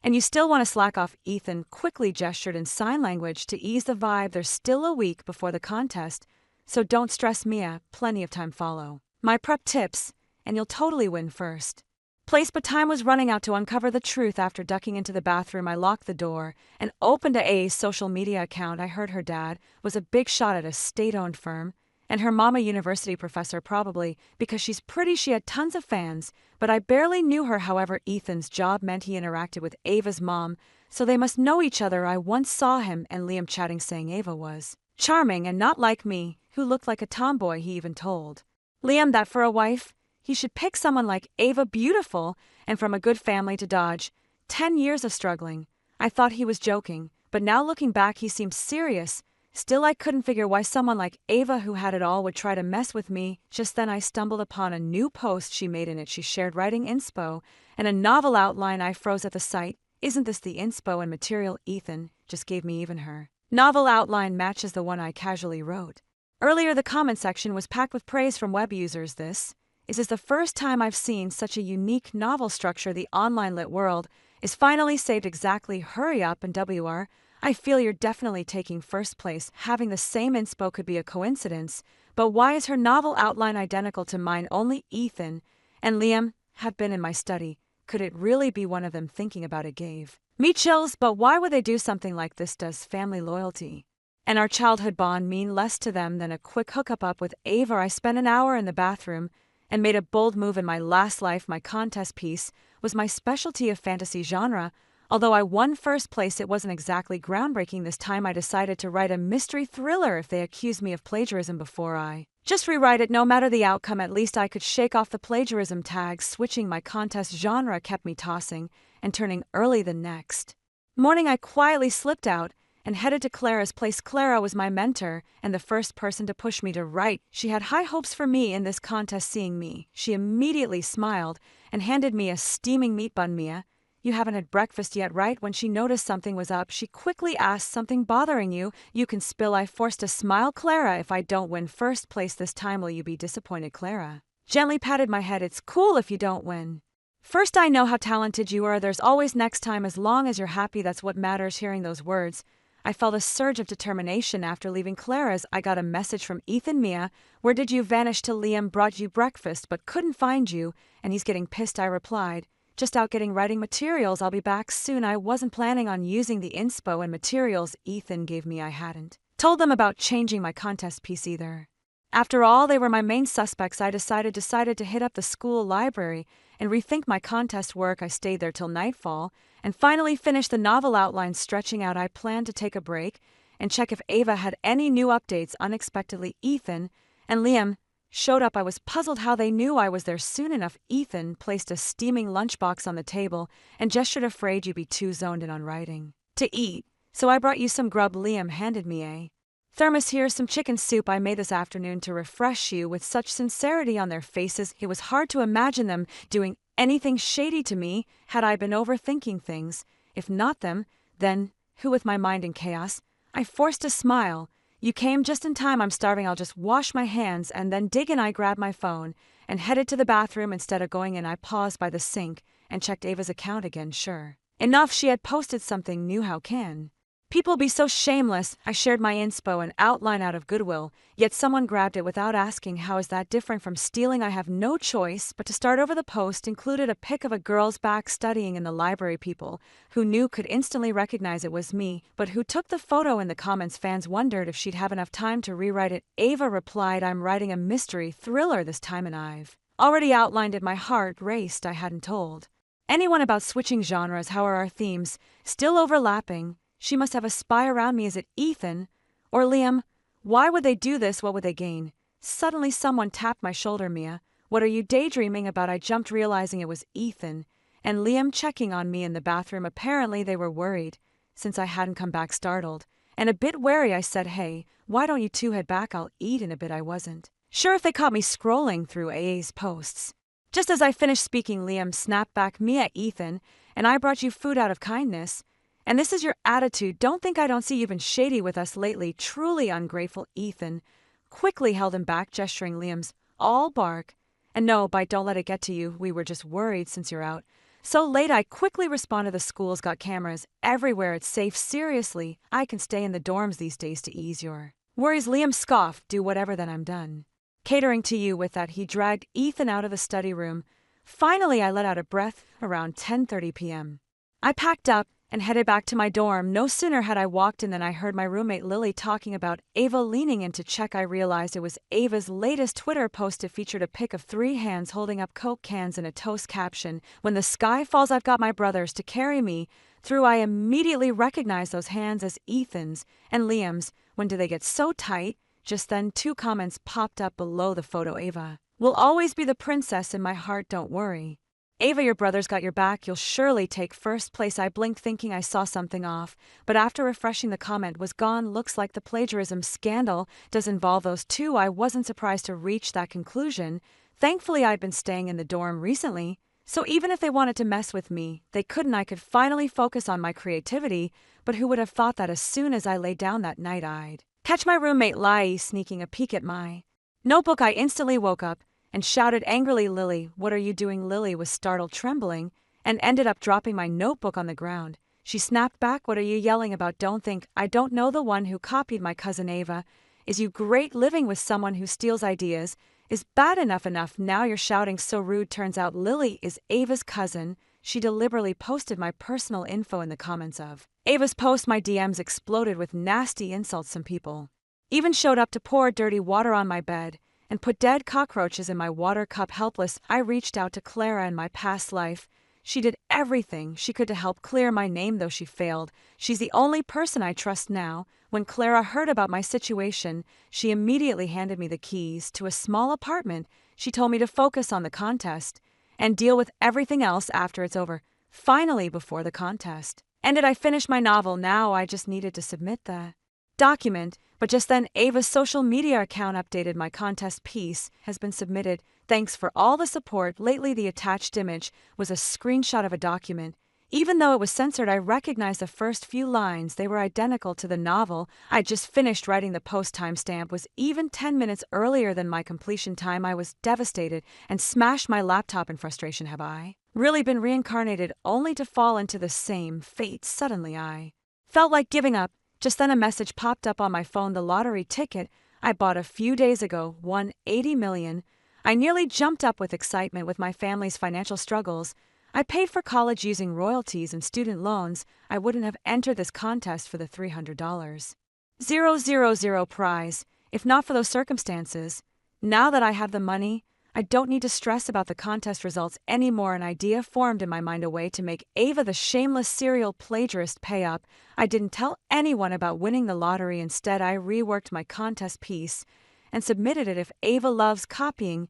and you still want to slack off. Ethan quickly gestured in sign language to ease the vibe. There's still a week before the contest, so don't stress. Mia, plenty of time. Follow my prep tips, and you'll totally win first place. But time was running out. To uncover the truth, after ducking into the bathroom, I locked the door and opened A's social media account. I heard her dad was a big shot at a state-owned firm, and her mom a university professor, probably because she's pretty. She had tons of fans, but I barely knew her. However, Ethan's job meant he interacted with Ava's mom, so they must know each other. I once saw him and Liam chatting, saying Ava was charming and not like me, who looked like a tomboy. He even told Liam that for a wife, he should pick someone like Ava, beautiful and from a good family, to dodge 10 years of struggling. I thought he was joking, but now looking back, he seemed serious. Still, I couldn't figure why someone like Ava, who had it all, would try to mess with me. Just then I stumbled upon a new post she made. In it, she shared writing inspo and a novel outline. I froze at the sight. Isn't this the inspo and material Ethan just gave me? Even her novel outline matches the one I casually wrote earlier. The comment section was packed with praise from web users. This is the first time I've seen such a unique novel structure. The online lit world is finally saved exactly. Hurry up and WR. I feel you're definitely taking first place. Having the same inspo could be a coincidence, but why is her novel outline identical to mine? Only Ethan and Liam have been in my study. Could it really be one of them thinking about it? Gave me chills, but why would they do something like this? Does family loyalty and our childhood bond mean less to them than a quick hookup up with Ava? I spent an hour in the bathroom and made a bold move in my last life. My contest piece was my specialty of fantasy genre. Although I won first place, it wasn't exactly groundbreaking. This time I decided to write a mystery thriller. If they accused me of plagiarism before, I just rewrite it. No matter the outcome, at least I could shake off the plagiarism tag. Switching my contest genre kept me tossing and turning. Early the next morning, I quietly slipped out and headed to Clara's place. Clara was my mentor and the first person to push me to write. She had high hopes for me in this contest. Seeing me, she immediately smiled and handed me a steaming meat bun. Mia, you haven't had breakfast yet, right? When she noticed something was up, she quickly asked, something bothering you? You can spill. I forced a smile. Clara, if I don't win first place this time, will you be disappointed? Clara gently patted my head. It's cool if you don't win first. I know how talented you are. There's always next time. As long as you're happy, that's what matters. Hearing those words, I felt a surge of determination. After leaving Clara's, I got a message from Ethan. Mia, where did you vanish to? Liam brought you breakfast but couldn't find you, and he's getting pissed. I replied, just out getting writing materials. I'll be back soon. I wasn't planning on using the inspo and materials Ethan gave me. I hadn't told them about changing my contest piece either. After all, they were my main suspects. I decided to hit up the school library and rethink my contest work. I stayed there till nightfall and finally finished the novel outline. Stretching out, I planned to take a break and check if Ava had any new updates. Unexpectedly, Ethan and Liam showed up. I was puzzled how they knew I was there soon enough. Ethan placed a steaming lunchbox on the table and gestured, afraid you'd be too zoned in on writing to eat, so I brought you some grub. Liam handed me a thermos. Here's some chicken soup I made this afternoon to refresh you. With such sincerity on their faces, it was hard to imagine them doing anything shady to me. Had I been overthinking things? If not them, then who? With my mind in chaos, I forced a smile. You came just in time. I'm starving. I'll just wash my hands and then dig in. I grabbed my phone and headed to the bathroom. Instead of going in, I paused by the sink and checked Ava's account again. Sure enough, she had posted something new. How can people be so shameless? I shared my inspo and outline out of goodwill, yet someone grabbed it without asking. How is that different from stealing? I have no choice but to start over. The post included a pic of a girl's back studying in the library. People who knew could instantly recognize it was me, but who took the photo? In the comments, fans wondered if she'd have enough time to rewrite it. Ava replied, I'm writing a mystery thriller this time and I've already outlined it. My heart raced. I hadn't told anyone about switching genres. How are our themes still overlapping? She must have a spy around me. Is it Ethan or Liam? Why would they do this? What would they gain? Suddenly someone tapped my shoulder. Mia, what are you daydreaming about? I jumped, realizing it was Ethan and Liam checking on me in the bathroom. Apparently they were worried since I hadn't come back. Startled and a bit wary, I said, hey, why don't you two head back? I'll eat in a bit. I wasn't sure if they caught me scrolling through AA's posts. Just as I finished speaking, Liam snapped back, Mia, Ethan and I brought you food out of kindness. And this is your attitude? Don't think I don't see you've been shady with us lately. Truly ungrateful. Ethan quickly held him back, gesturing Liam's all bark. And no, bite, don't let it get to you. We were just worried since you're out so late. I quickly responded, the school's got cameras everywhere. It's safe. Seriously, I can stay in the dorms these days to ease your worries. Liam scoffed, do whatever, then I'm done catering to you. With that, he dragged Ethan out of the study room. Finally, I let out a breath. Around 10:30 p.m. I packed up and headed back to my dorm. No sooner had I walked in than I heard my roommate Lily talking about Ava. Leaning in to check, I realized it was Ava's latest Twitter post. It featured a pic of 3 hands holding up Coke cans and a toast caption, when the sky falls, I've got my brothers to carry me through. I immediately recognized those hands as Ethan's and Liam's. When do they get so tight? Just then 2 comments popped up below the photo. Ava will always be the princess in my heart, don't worry. Ava, your brother's got your back. You'll surely take first place. I blinked, thinking I saw something off, but after refreshing, the comment was gone. Looks like the plagiarism scandal does involve those 2. I wasn't surprised to reach that conclusion. Thankfully, I'd been staying in the dorm recently, so even if they wanted to mess with me, they couldn't. I could finally focus on my creativity, but who would have thought that as soon as I lay down that night, I'd catch my roommate Lai sneaking a peek at my notebook. I instantly woke up and shouted angrily, Lily, what are you doing? Lily was startled, trembling, and ended up dropping my notebook on the ground. She snapped back, "What are you yelling about? Don't think I don't know the one who copied my cousin Ava. Is you great living with someone who steals ideas? Is bad enough. Now you're shouting so rude. Turns out Lily is Ava's cousin." She deliberately posted my personal info in the comments of Ava's post. My DMs exploded with nasty insults. Some people even showed up to pour dirty water on my bed and put dead cockroaches in my water cup. Helpless, I reached out to Clara in my past life. She did everything she could to help clear my name, though she failed. She's the only person I trust now. When Clara heard about my situation, she immediately handed me the keys to a small apartment. She told me to focus on the contest and deal with everything else after it's over. Finally, before the contest ended, I finished my novel. Now I just needed to submit the document, but just then Ava's social media account updated my contest piece has been submitted. Thanks for all the support lately. The attached image was a screenshot of a document. Even though it was censored, I recognized the first few lines. They were identical to the novel I just finished writing. The post timestamp was even 10 minutes earlier than my completion time. I was devastated and smashed my laptop in frustration. Have I really been reincarnated only to fall into the same fate? Suddenly I felt like giving up. Just then a message popped up on my phone. The lottery ticket I bought a few days ago won 80 million. I nearly jumped up with excitement. With my family's financial struggles, I paid for college using royalties and student loans. I wouldn't have entered this contest for the $300,000 prize if not for those circumstances. Now that I have the money, I don't need to stress about the contest results anymore. An idea formed in my mind, a way to make Ava the shameless serial plagiarist pay up. I didn't tell anyone about winning the lottery. Instead, I reworked my contest piece and submitted it. If Ava loves copying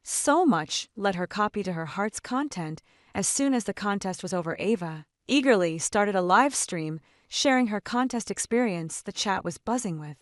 so much, let her copy to her heart's content. As soon as the contest was over, Ava eagerly started a live stream sharing her contest experience. The chat was buzzing with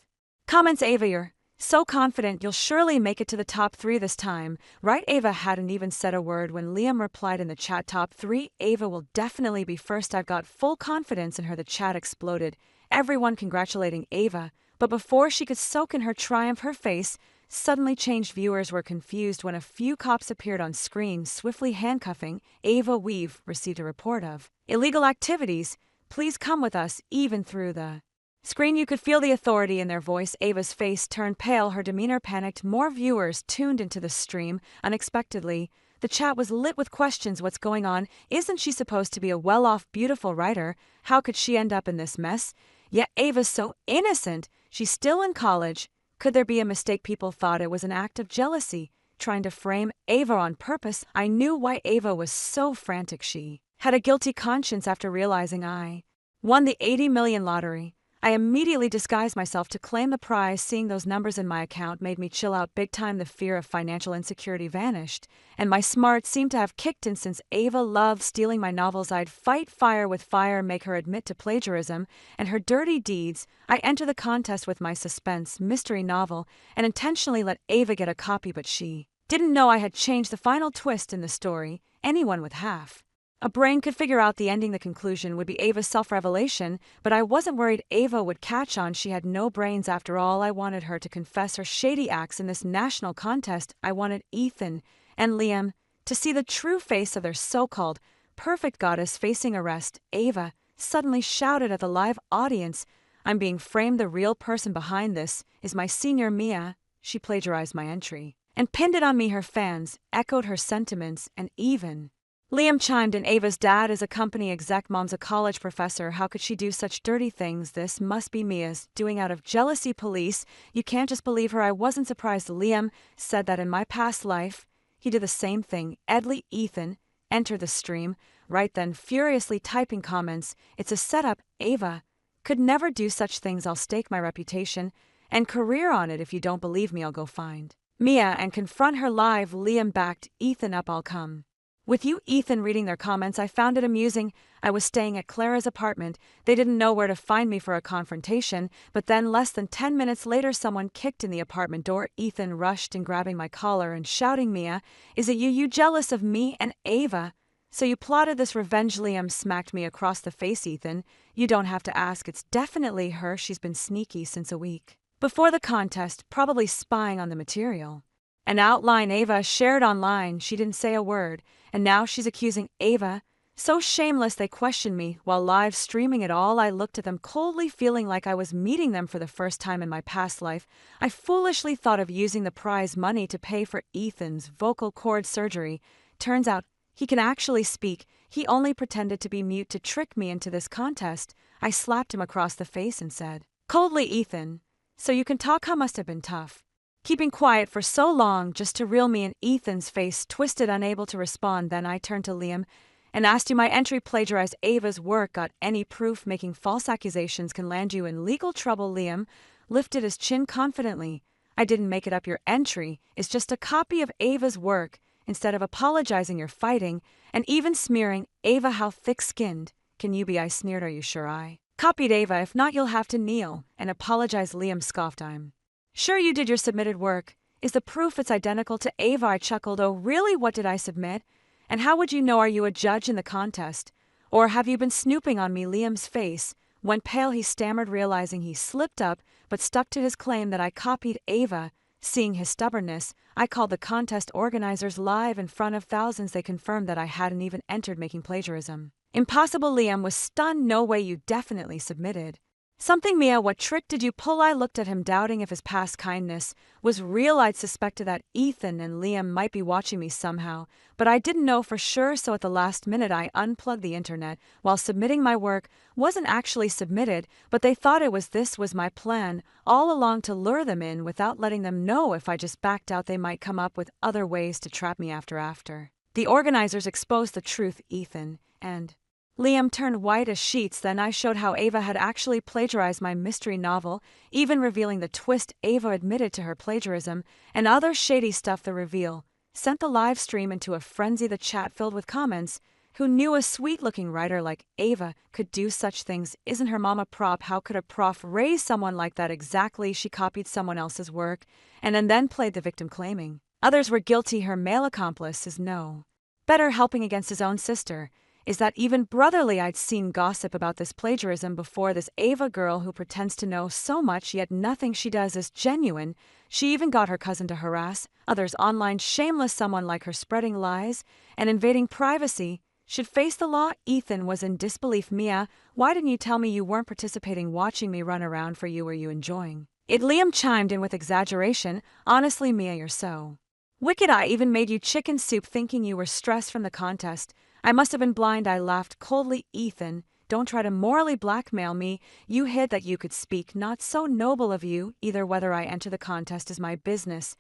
comments. "Ava, you're so confident you'll surely make it to the top 3 this time, right?" Ava hadn't even said a word when Liam replied in the chat, "Top 3? Ava will definitely be first. I've got full confidence in her." The chat exploded, everyone congratulating Ava. But before she could soak in her triumph, her face suddenly changed. Viewers were confused when a few cops appeared on screen, swiftly handcuffing Ava. "We've received a report of illegal activities. Please come with us." Even through the screen, you could feel the authority in their voice. Ava's face turned pale, her demeanor panicked. More viewers tuned into the stream. Unexpectedly, the chat was lit with questions. What's going on? Isn't she supposed to be a well-off, beautiful writer? How could she end up in this mess? Yet Ava's so innocent. She's still in college. Could there be a mistake? People thought it was an act of jealousy, trying to frame Ava on purpose. I knew why Ava was so frantic. She had a guilty conscience after realizing I won the 80 million lottery. I immediately disguised myself to claim the prize. Seeing those numbers in my account made me chill out big time. The fear of financial insecurity vanished, and my smarts seemed to have kicked in. Since Ava loved stealing my novels, I'd fight fire with fire, make her admit to plagiarism and her dirty deeds. I enter the contest with my suspense mystery novel and intentionally let Ava get a copy, but she didn't know I had changed the final twist in the story. Anyone with half a brain could figure out the ending. The conclusion would be Ava's self-revelation, but I wasn't worried Ava would catch on. She had no brains after all. I wanted her to confess her shady acts in this national contest. I wanted Ethan and Liam to see the true face of their so-called perfect goddess facing arrest. Ava suddenly shouted at the live audience, "I'm being framed. The real person behind this is my senior Mia." She plagiarized my entry and pinned it on me. Her fans echoed her sentiments, and even Liam chimed in, "Ava's dad is a company exec, mom's a college professor. How could she do such dirty things? This must be Mia's doing out of jealousy. Police, you can't just believe her." I wasn't surprised. Liam said that in my past life, he did the same thing. Edley Ethan entered the stream right then, furiously typing comments. "It's a setup. Ava could never do such things. I'll stake my reputation and career on it. If you don't believe me, I'll go find Mia and confront her live." Liam backed Ethan up. "I'll come with you." Ethan reading their comments, I found it amusing. I was staying at Clara's apartment. They didn't know where to find me for a confrontation, but then less than 10 minutes later, someone kicked in the apartment door. Ethan rushed in, grabbing my collar and shouting, "Mia, is it you? You jealous of me and Ava? So you plotted this revenge?" Liam smacked me across the face. "Ethan, you don't have to ask. It's definitely her. She's been sneaky since a week before the contest, probably spying on the material. An outline Ava shared online. She didn't say a word, and now she's accusing Ava So shameless they questioned me while live streaming it all. I looked at them coldly, feeling like I was meeting them for the first time in my past life. I foolishly thought of using the prize money to pay for Ethan's vocal cord surgery. Turns out he can actually speak. He only pretended to be mute to trick me into this contest. I slapped him across the face and said, coldly, Ethan, so you can talk? How must have been tough. Keeping quiet for so long just to reel me in. Ethan's face twisted, unable to respond. Then I turned to Liam and asked you, my entry plagiarized Ava's work. Got any proof? Making false accusations can land you in legal trouble. Liam lifted his chin confidently. I didn't make it up. Your entry is just a copy of Ava's work. Instead of apologizing, you're fighting and even smearing Ava. How thick-skinned can you be? I sneered. Are you sure I copied Ava? If not, you'll have to kneel and apologize. Liam scoffed. I'm sure you did. Your submitted work is the proof it's identical to Ava. I chuckled. Oh, really? What did I submit? And how would you know? Are you a judge in the contest? Or have you been snooping on me? Liam's face went pale. He stammered, realizing he slipped up, but stuck to his claim that I copied Ava. Seeing his stubbornness, I called the contest organizers live in front of thousands. They confirmed that I hadn't even entered, making plagiarism impossible. Liam was stunned. No way, you definitely submitted something. Mia, what trick did you pull? I looked at him, doubting if his past kindness was real. I'd suspected that Ethan and Liam might be watching me somehow, but I didn't know for sure, so at the last minute I unplugged the internet while submitting my work. Wasn't actually submitted, but they thought it was. This was my plan all along, to lure them in without letting them know. If I just backed out, they might come up with other ways to trap me after. The organizers exposed the truth. Ethan and Liam turned white as sheets. Then I showed how Ava had actually plagiarized my mystery novel, even revealing the twist. Ava admitted to her plagiarism and other shady stuff. The reveal sent the live stream into a frenzy, the chat filled with comments. Who knew a sweet-looking writer like Ava could do such things? Isn't her mom a prop? How could a prof raise someone like that? Exactly, she copied someone else's work and then played the victim, claiming others were guilty. Her male accomplice is no better, helping against his own sister. Is that even brotherly? I'd seen gossip about this plagiarism before. This Ava girl who pretends to know so much, yet nothing she does is genuine. She even got her cousin to harass others online. Shameless, someone like her spreading lies and invading privacy should face the law. Ethan was in disbelief. Mia, why didn't you tell me you weren't participating? Watching me run around for you, were you enjoying it? Liam chimed in with exaggeration. Honestly, Mia, you're so wicked. I even made you chicken soup thinking you were stressed from the contest. I must have been blind. I laughed coldly. Ethan, don't try to morally blackmail me. You hid that you could speak. Not so noble of you either. Whether I enter the contest is my business,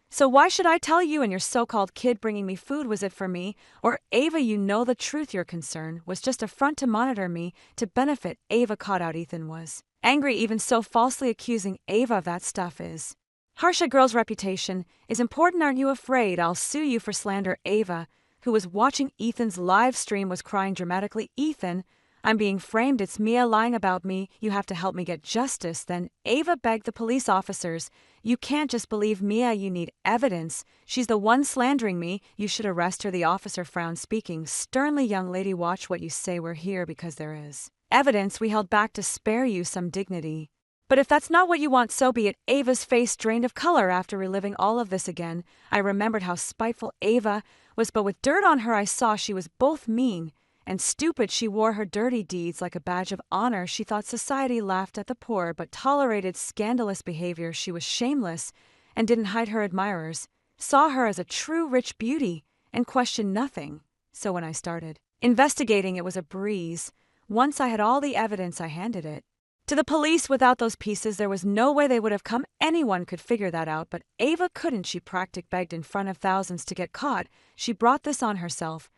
so why should I tell you and your so-called kid bringing me food? Was it for me or Ava? You know the truth. Your concern was just a front to monitor me, to benefit Ava. Caught out. Ethan was angry. Even so, falsely accusing Ava of that stuff is harsh. A girl's reputation is important. Aren't you afraid I'll sue you for slander? Ava, who was watching Ethan's live stream, was crying dramatically. Ethan, I'm being framed. It's Mia lying about me. You have to help me get justice. Then Ava begged the police officers, you can't just believe Mia. You need evidence. She's the one slandering me. You should arrest her. The officer frowned, speaking sternly. Young lady, watch what you say. We're here because there is evidence. We held back to spare you some dignity. But if that's not what you want, so be it. Ava's face drained of color. After reliving all of this again, I remembered how spiteful Ava was, but with dirt on her I saw she was both mean and stupid. She wore her dirty deeds like a badge of honor. She thought society laughed at the poor but tolerated scandalous behavior. She was shameless and didn't hide. Her admirers saw her as a true rich beauty and questioned nothing. So when I started investigating, it was a breeze. Once I had all the evidence, I handed it to the police. Without those pieces, there was no way they would have come. Anyone could figure that out, but Ava couldn't. She practically begged in front of thousands to get caught. She brought this on herself,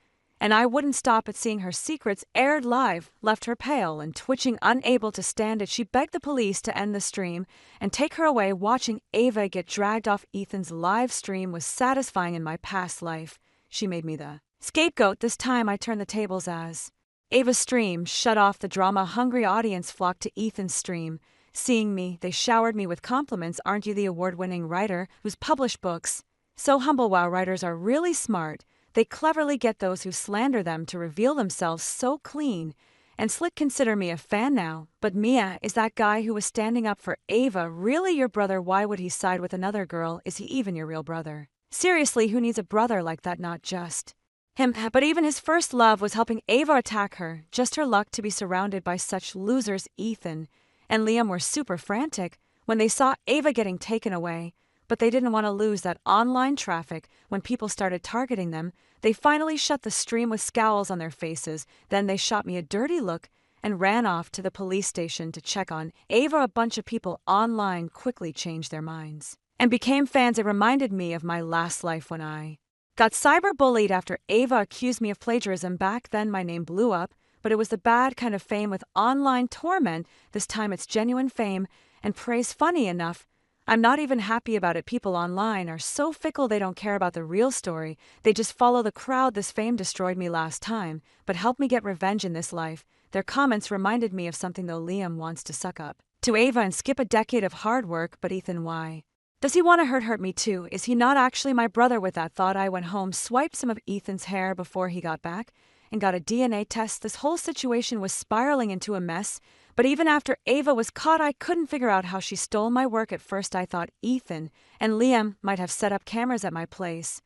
and I wouldn't stop at seeing her secrets aired live. Left her pale and twitching, unable to stand it. She begged the police to end the stream and take her away. Watching Ava get dragged off Ethan's live stream was satisfying. In my past life, she made me the scapegoat. This time I turned the tables. As Ava's stream shut off, the drama-hungry audience flocked to Ethan's stream. Seeing me, they showered me with compliments. Aren't you the award-winning writer who's published books so humble? Wow, writers are really smart. They cleverly get those who slander them to reveal themselves so clean and slick. Consider me a fan now. But Mia, is that guy who was standing up for Ava really your brother? Why would he side with another girl? Is he even your real brother? Seriously, who needs a brother like that? Not just But even his first love was helping Ava attack her. Just her luck to be surrounded by such losers. Ethan and Liam were super frantic when they saw Ava getting taken away, but they didn't want to lose that online traffic. When people started targeting them, they finally shut the stream with scowls on their faces. Then they shot me a dirty look and ran off to the police station to check on Ava. A bunch of people online quickly changed their minds and became fans. It reminded me of my last life when I got cyberbullied after Ava accused me of plagiarism. Back then my name blew up, but it was the bad kind of fame with online torment. This time it's genuine fame and praise. Funny enough, I'm not even happy about it. People online are so fickle. They don't care about the real story. They just follow the crowd. This fame destroyed me last time, but helped me get revenge in this life. Their comments reminded me of something though. Liam wants to suck up to Ava and skip a decade of hard work, but Ethan, why does he want to hurt me too? Is he not actually my brother? With that thought, I went home, swiped some of Ethan's hair before he got back, and got a DNA test. This whole situation was spiraling into a mess, but even after Ava was caught, I couldn't figure out how she stole my work. At first I thought Ethan and Liam might have set up cameras at my place,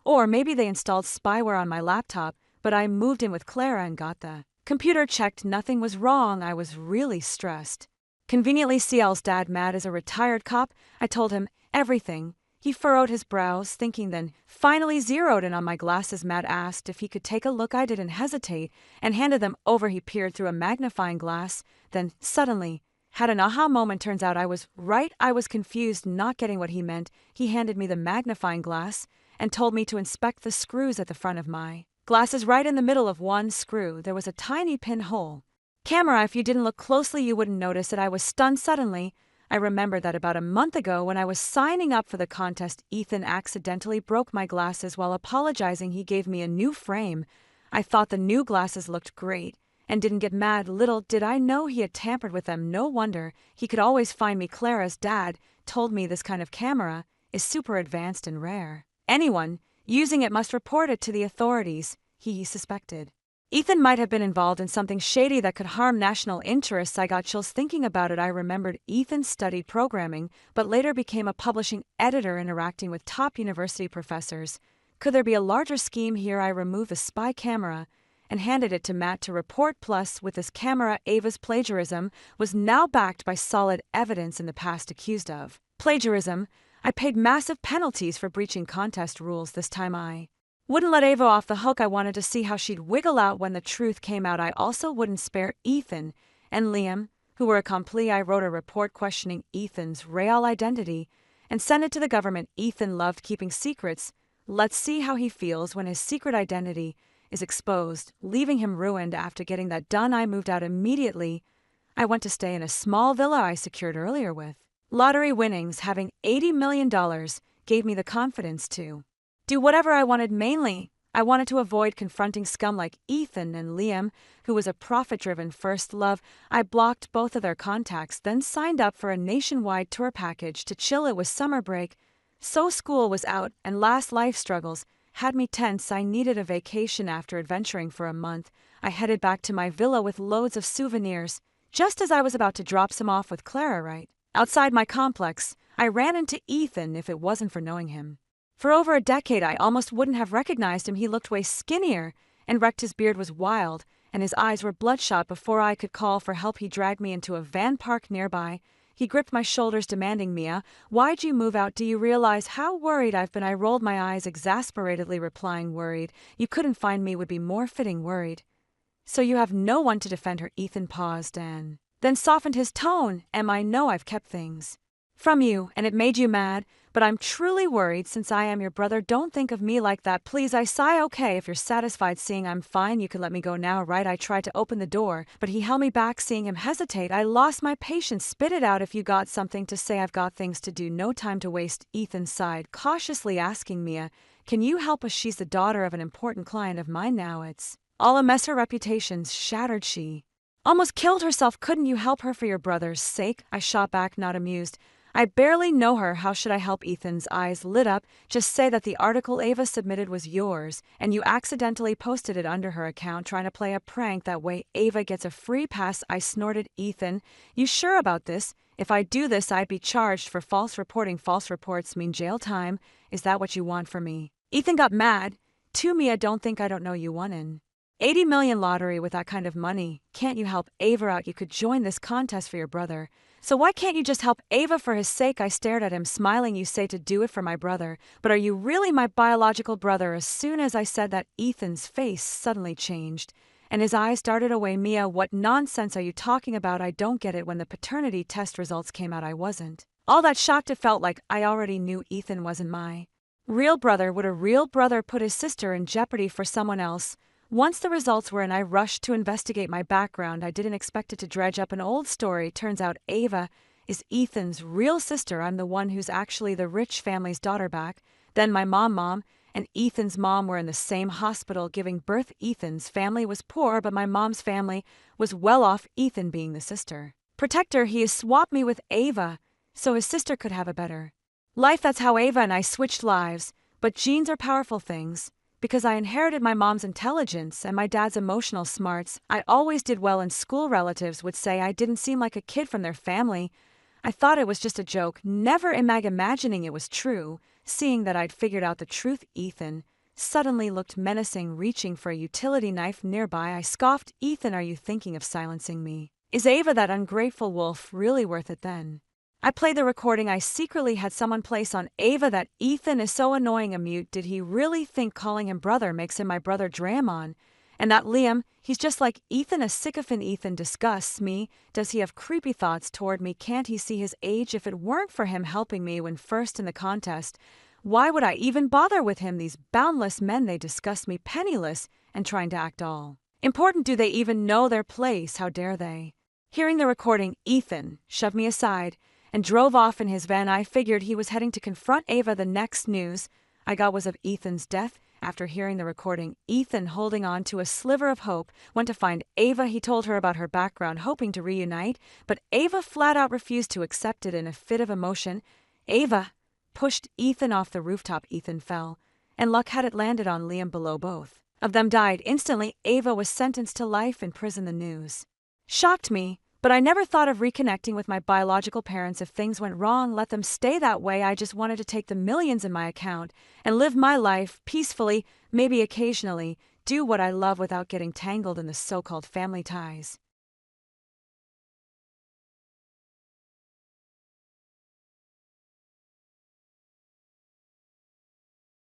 or maybe they installed spyware on my laptop, but I moved in with Clara and got the computer checked. Nothing was wrong. I was really stressed. Conveniently, CL's dad, Matt, is a retired cop. I told him everything. He furrowed his brows, thinking, then finally zeroed in on my glasses. Matt asked if he could take a look. I didn't hesitate and handed them over. He peered through a magnifying glass, then suddenly had an aha moment. Turns out I was right. I was confused, not getting what he meant. He handed me the magnifying glass and told me to inspect the screws at the front of my glasses. Right in the middle of one screw, there was a tiny pinhole. Camera, if you didn't look closely, you wouldn't notice it. I was stunned. Suddenly, I remembered that about a month ago when I was signing up for the contest, Ethan accidentally broke my glasses. While apologizing, he gave me a new frame. I thought the new glasses looked great and didn't get mad. Little did I know he had tampered with them. No wonder he could always find me. Clara's dad told me this kind of camera is super advanced and rare. Anyone using it must report it to the authorities. He suspected Ethan might have been involved in something shady that could harm national interests. I got chills thinking about it. I remembered Ethan studied programming, but later became a publishing editor, interacting with top university professors. Could there be a larger scheme here? I removed the spy camera and handed it to Matt to report. Plus, with this camera, Ava's plagiarism was now backed by solid evidence. In the past accused of plagiarism, I paid massive penalties for breaching contest rules. This time I wouldn't let Ava off the hook. I wanted to see how she'd wiggle out when the truth came out. I also wouldn't spare Ethan and Liam, who were a compli. I wrote a report questioning Ethan's real identity and sent it to the government. Ethan loved keeping secrets. Let's see how he feels when his secret identity is exposed, leaving him ruined. After getting that done, I moved out immediately. I went to stay in a small villa I secured earlier with lottery winnings. Having $80 million gave me the confidence to do whatever I wanted. Mainly, I wanted to avoid confronting scum like Ethan and Liam, who was a profit-driven first love. I blocked both of their contacts, then signed up for a nationwide tour package to chill. It was summer break, so school was out, and last life struggles had me tense. I needed a vacation. After adventuring for a month, I headed back to my villa with loads of souvenirs. Just as I was about to drop some off with Clara right outside my complex, I ran into Ethan. If it wasn't for knowing him for over a decade, I almost wouldn't have recognized him. He looked way skinnier and wrecked. His beard was wild, and his eyes were bloodshot. Before I could call for help, he dragged me into a van park nearby. He gripped my shoulders, demanding, "Mia, why'd you move out? Do you realize how worried I've been?" I rolled my eyes exasperatedly, replying, "Worried? You couldn't find me would be more fitting. Worried? So you have no one to defend her?" Ethan paused and then softened his tone. I know I've kept things from you, and it made you mad, but I'm truly worried since I am your brother. Don't think of me like that, please. I sigh. Okay, if you're satisfied seeing I'm fine, you can let me go now, right? I tried to open the door, but he held me back. Seeing him hesitate, I lost my patience. Spit it out if you got something to say. I've got things to do, no time to waste. Ethan sighed, cautiously asking Mia, "Can you help us? She's the daughter of an important client of mine now. It's all a mess. Her reputation's shattered. She almost killed herself. Couldn't you help her for your brother's sake?" I shot back, not amused. "I barely know her. How should I help?" Ethan's eyes lit up. "Just say that the article Ava submitted was yours, and you accidentally posted it under her account, trying to play a prank. That way Ava gets a free pass." I snorted. "Ethan, you sure about this? If I do this, I'd be charged for false reporting. False reports mean jail time. Is that what you want for me?" Ethan got mad. 2 Mia, don't think I don't know you won an 80 million lottery with that kind of money. Can't you help Ava out? You could join this contest for your brother. So why can't you just help Ava for his sake? I stared at him, smiling. You say to do it for my brother, but are you really my biological brother? As soon as I said that, Ethan's face suddenly changed, and his eyes darted away. Mia, what nonsense are you talking about? I don't get it. When the paternity test results came out, I wasn't all that shocked. It felt like I already knew Ethan wasn't my real brother. Would a real brother put his sister in jeopardy for someone else? Once the results were in, I rushed to investigate my background. I didn't expect it to dredge up an old story. Turns out Ava is Ethan's real sister. I'm the one who's actually the rich family's daughter back. Then my mom, and Ethan's mom were in the same hospital giving birth. Ethan's family was poor, but my mom's family was well off, Ethan being the sister protector. He has swapped me with Ava so his sister could have a better life. That's how Ava and I switched lives. But genes are powerful things. Because I inherited my mom's intelligence and my dad's emotional smarts, I always did well in school. Relatives would say I didn't seem like a kid from their family. I thought it was just a joke, never imagining it was true. Seeing that I'd figured out the truth, Ethan suddenly looked menacing, reaching for a utility knife nearby. I scoffed. Ethan, are you thinking of silencing me? Is Ava, that ungrateful wolf, really worth it then? I played the recording I secretly had someone place on Ava. That Ethan is so annoying. A mute. Did he really think calling him brother makes him my brother? Dramon. And that Liam, he's just like Ethan, a sycophant. Ethan disgusts me. Does he have creepy thoughts toward me? Can't he see his age? If it weren't for him helping me when first in the contest, why would I even bother with him? These boundless men, they disgust me. Penniless and trying to act all important. Do they even know their place? How dare they? Hearing the recording, Ethan shoved me aside and drove off in his van. I figured he was heading to confront Ava. The next news I got was of Ethan's death. After hearing the recording, Ethan, holding on to a sliver of hope, went to find Ava. He told her about her background, hoping to reunite, but Ava flat out refused to accept it. In a fit of emotion, Ava pushed Ethan off the rooftop. Ethan fell, and luck had it landed on Liam below. Both of them died instantly. Ava was sentenced to life in prison. The news shocked me, but I never thought of reconnecting with my biological parents. If things went wrong, let them stay that way. I just wanted to take the millions in my account and live my life peacefully, maybe occasionally do what I love without getting tangled in the so-called family ties.